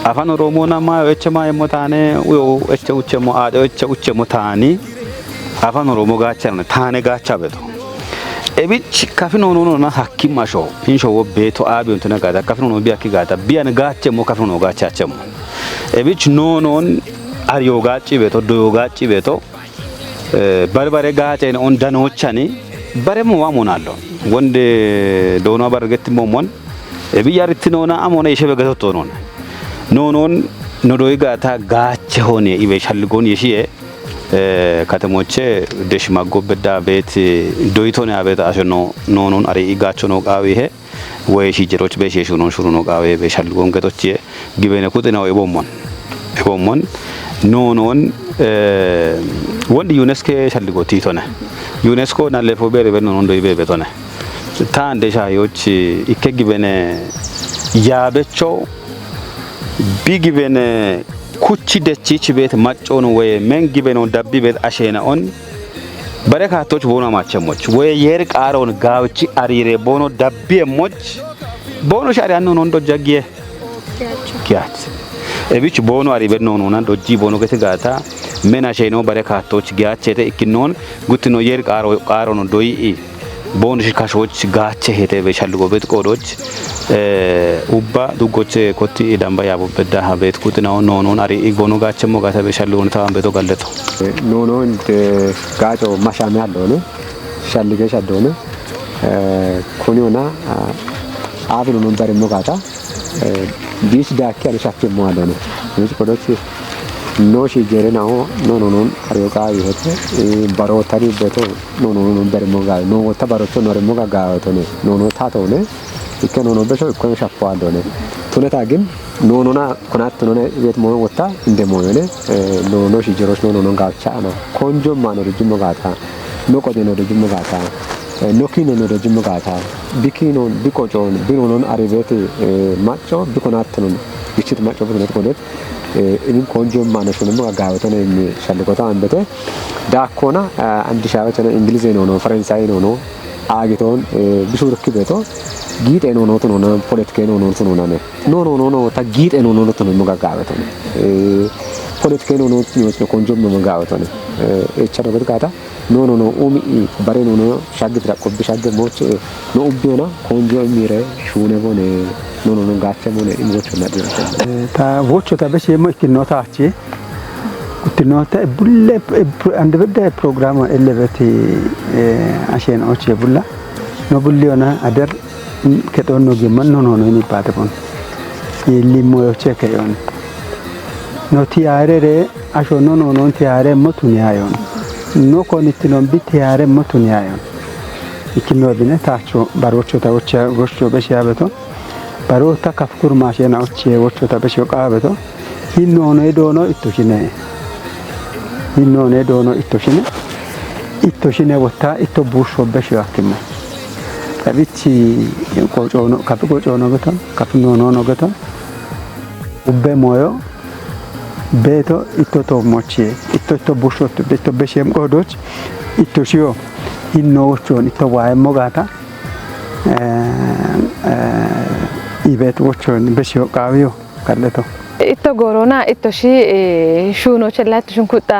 አፋን ኦሮሞና ማ እቸማ የሞታኔ ወይ እቸ ucemo አደ እቸ ucemo ታኒ አፋን ኦሮሞ ጋቻ ነው ታኔ ጋቻ በቶ ኤቢች ካፊኖ ኖ ኖ ና ሐኪማሾ ኢንሾ ወቤቶ አቢውን ተነጋታ ካፊኖ ኖ ቢያክጋታ ቢያን ጋቸሞ ካፊኖ ጋቻቸሞ ኤቢች ኖ ኖን አሪዮ ጋጪ በቶ ዶዮ ጋጪ በቶ በርበሬ ጋጨን ኦን ዳኖቻኒ በረሞ ዋሞናሎ ወንድ ዶኖ በርገት ሞሞን እብያርትኖና አሞና የሸበገተቶ ነው ኖኖን ኖዶይ ጋታ ጋቸ ሆነ ይበሻልጎን የሺየ ከተሞቼ ደሽማጎበዳ ቤት ዶይቶን ያቤት አሸኖ ኖኖን አሪ ጋቾ ነው ቃዊ ይሄ ወይ ሺጀሮች በሸሹ ነው ሹሩ ነው ቃዊ በሻልጎን ገቶቼ ግበነ ኩጥ ነው ኤቦሞን ኖኖን ወንድ ዩኔስኮ ሻልጎ ቲቶነ ዩኔስኮ ናለፎ በሬ በኖ ዶይ በቤቶነ ታንደ ሻዮች ይከግበነ ያበቾ ቢግበነ ኩቺ ደቺች ቤት ማጮ ነው ወይ መንግበነ ዳቢ ቤት አሸናኦን በረካቶች ቦና ማቸሞች ወይ የር ቃሮን ጋውቺ አሪሬ ቦኖ ዳቢ ሞች ቦኖ ሻሪያን ነው እንዶ ጃጊየ ኪያት እቢች ቦኖ አሪ በኖ ነው እና ዶጂ ቦኖ ገተጋታ መና ሸኖ በረካቶች ጊያቸተ ኢክኖን ጉትኖ የር ቃሮ ነው ዶይ ቦንሽ ካሾች ጋቸ ሄተ በሻልጎ ቤት ቆዶች ኡባ ዱጎች ኮቲ ዳምባ ያቦበዳ ቤት ኩጥናው ኖኖን አሪ ኢጎኖ ጋቸሞ ጋተ በሻልጎ ታም ቤቶ ጋለቶ ኖኖ እንደ ጋጮ ማሻሚ ያለው ነው ሻልገሽ አደሆነ ኮኒዮና አብሉ ነው ዳር ሞጋታ ዲስ ዳኪ አለሻከሞ አለ ነው ቆዶች ኖሽ ጀረናው ኖ አሪዮጋ ይሄት ባሮታሪ በቶ ኖ በርሞጋ ኖ ተባሮቶ ኖርሞጋ ጋቶ ኖ ታቶ ነው ይከኖ ነው በሾ ኮን ሻፋዶ ነው ቱለታ ግን ኖና ኮናት ነው ቤት ሞኖ ወጣ እንደሞየነ ኖ ሺጀሮች ኖ ጋቻ ነው ኮንጆ ማኖ ጅሞ ጋታ ኖ ቆዴ ነው ጅሞ ጋታ ኖኪኖ ነው ጅሞ ጋታ ቢኪኖ ቢቆጮን ቢኖኖን አሪቤት ማጮ ቢኮናት ነው ይችት ማጮ ብነት ቆዴት ኢን ኮንጆ ማነሽ ነው ጋውቶ ነው የሚሻልቆታ አንበተ ዳኮና አንድ ሻወተ ነው እንግሊዝ ነው ፈረንሳይ ነው አግቶን ቢሹርክ ቤቶ ጊጤ ነው ፖለቲካ ነው ነው ታጊጤ ነው መጋጋውቶ ነው ፖለቲካ ነው ኮንጆ መጋውቶ ነው እቻ ነው ጋታ ኖ ኡሚ ባሬ ነው ሻግት ራቆብ ሻገ ሞች ነው ኡቢዮና ኮንጆ ሚሬ ሹነ ቦኔ ኖ ጋቸሞ ነው ኢሞች ነው ታ ቮቾ ታበሽ የሞክኖታቺ ኩትኖታ ቡለ አንድ በደ ፕሮግራም ኤሌቨቲ አሸናዎች የቡላ ነው ቡሊዮና አደር ከጦኖ ገመን ነው የሚባደውን የሊሞዮቼ ከዮን ኖቲ አሬሬ አሾ ኖ ቲያሬ ሞቱን ያዮን ኖ ኮኒትኖ ቢቲያሬ ሞቱን ያዮን ይኪኖ ቢነ ታቾ ባሮቾ ታዎቻ ጎሽቾ በሻበቶ ባሮታ ካፍኩር ማሽናዎች ወቾ ታበሽው ቃበቶ ሂኖ ዶኖ ኢቶሽነ ወታ ኢቶ ቡሾ በሽው አክሞ ታቢቺ ቆጮ ነው ካፍ ቆጮ ነው ገቶ ካፍ ኖ ገቶ ኡበ ሞዮ ቤቶ ኢቶ ቶሞቺ ኢቶ ቡሾት ቤቶ በሽም ቆዶች ኢቶሽዮ ሂኖዎቹን ኢቶ ዋይ ሞጋታ ኢቤት ወቾን በሽው ቃዊዮ ካለቶ ኢቶ ጎሮና ኢቶሺ ሹኖች ላት ሽንኩጣ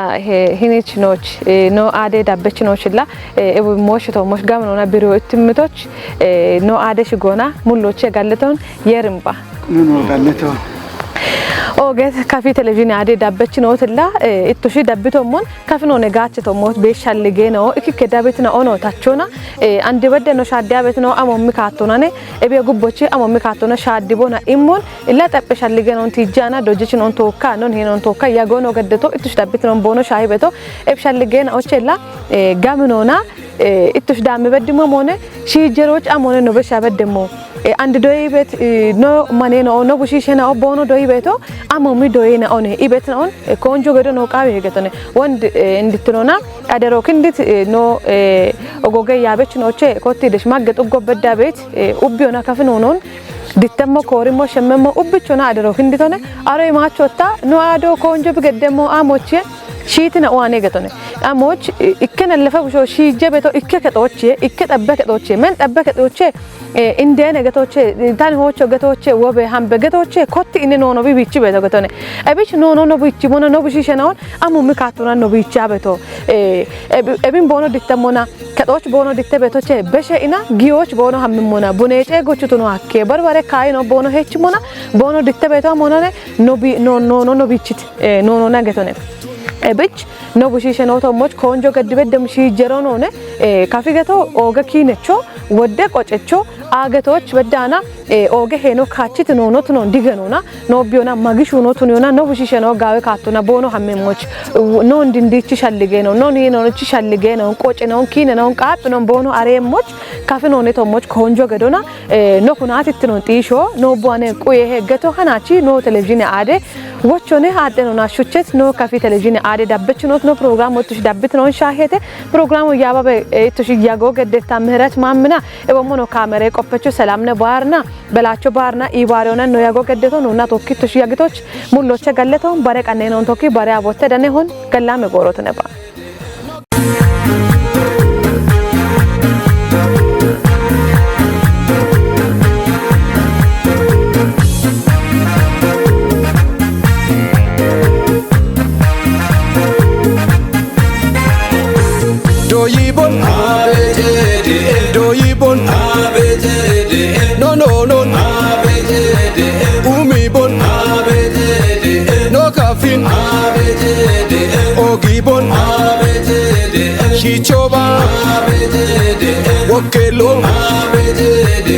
ሂኒች ኖች ኖ አዴ ዳበች ኖችላ እቡ ሞሽቶ ሞሽ ጋምኖና ቢሮ እትምቶች ኖ አዴ ሽጎና ሙሎች ጋለቶን የርምባ ኖ ጋለቶ ኦገት ካፊ ቴሌቪዥን አዴ ዳበች ኖትላ ኢቶሺ ዳብቶ ሞን ካፊኖ ነጋቸቶ ሞት በሻልጌ ነው እክከ ዳበት ነው ኦኖ ታቾና አንድ በደ ነው ሻዲያበት ነው አሞሚ ካቶናኔ እቤ ጉቦች አሞሚ ካቶና ሻዲቦና ኢሞን ኢላ ጠበሻልጌ ነው ቲጃና ዶጅች ነው ቶካ ነው ሄኖን ቶካ ያጎኖ ገደቶ ኢቶሺ ዳበት ነው ቦኖ ሻይበቶ እብሻልጌ ነው ኦቸላ ጋምኖና ኢትሽ ዳም በደሞ ሆነ ሺጀሮች አሞነ ነው በሻበደሞ አንድ ዶይ ቤት ኖ ማኔ ነው ነው ቡሺሸና ኦቦኖ ዶይ ቤቶ አሞሚ ዶይ ነው ኦኔ ኢቤት ነው ኮንጆ ገዶ ነው ቃቤ ገተነ ወንድ እንድትኖና አደሮ ክንዲት ኖ ኦጎገ ያበች ኖቼ ኮቲ ደሽ ማገጥ ጎበዳ ቤት ኡቢዮና ከፍኖ ኖን ዲተሞ ኮሪሞ ሸመሞ ኡብቾና አደሮ ክንዲቶነ አሮ ማቾታ ኖ አዶ ኮንጆ በገደሞ አሞቼ ሺቲና ዋኔ ገተነ አሞች ኢከነለፈ ቡሾ ሺጀ ቤቶ ኢከከጦቼ ኢከጠበከጦቼ ምን ጠበከጦቼ እንደነ ገቶቼ ታን ሆቾ ገቶቼ ወበ ሃምበ ገቶቼ ኮቲ ኢነ ኖ ቢቢቺ ቤቶ ገተነ አቢች ኖ ቢቺ ሞኖ ኖ ቢሺሸናውን አሙ ምካቱና ኖ ቢቻ ቤቶ ኤቢን ቦኖ ዲተሞና ከጦች ቦኖ ዲተ ቤቶቼ በሸኢና ጊዮች ቦኖ ሃምሞና ቡኔጨ ጎቹቱ ነው አኬ በርበሬ ካይ ነው ቦኖ ሄችሞና ቦኖ ዲተ ቤቶ ሞኖ ኖ ቢቺት ኖ ነገተነ እብች ነው ቡሺሸ ነው ተሞች ኮንጆ ገድበት ደም ሺጀሮ ነው ነ ካፊገቶ ኦገ ኪነቾ ወደ ቆጨቾ አገቶች በዳና ኦገ ሄኖ ካቺት ነው ኖት ነው እንዲገኑና ነው ቢዮና ማግሹ ኖት ነውና ነው ቡሺሸ ነው ጋዌ ካቱና ቦኖ ሐመሞች ነው እንዲንዲች ሻልጌ ነው ነው ነው ሻልጌ ነው ቆጭ ነው ኪነ ነው ቃፕ ነው ቦኖ አሬሞች ካፊ ነው ነቶሞች ኮንጆ ገዶና ነው ኩናት ነው ጢሾ ነው ቦኔ ቆየ ሄገቶ ሐናቺ ነው ቴሌቪዥን አደ ወቾኔ አደኑና ሹቸት ነው ካፊ ቴሌቪዥን አደ ዳበች ነው ፕሮግራም ወጥሽ ዳብት ነው ሻሄተ ፕሮግራሙ ያባበ እትሽ ያጎ ገደታ ምህረት ማምና እበሞኖ ካሜራ ቆፈቹ ሰላምነ ባርና በላቸው ባርና ኢባሪዮና ነው ያጎ ገደቶ ነውና ቶኪ ትሽ ያግቶች ሙሎቸ ገለተው ባረቀነ ነው ቶኪ ባሪያ ቦተ ደነ ሆን ገላመ ጎሮት ነባ Doyibon ABCD Doyibon ABCD No ABCD Umibon ABCD No kafin ABCD Ogibon ABCD Shichoba ABCD Wokelo ABCD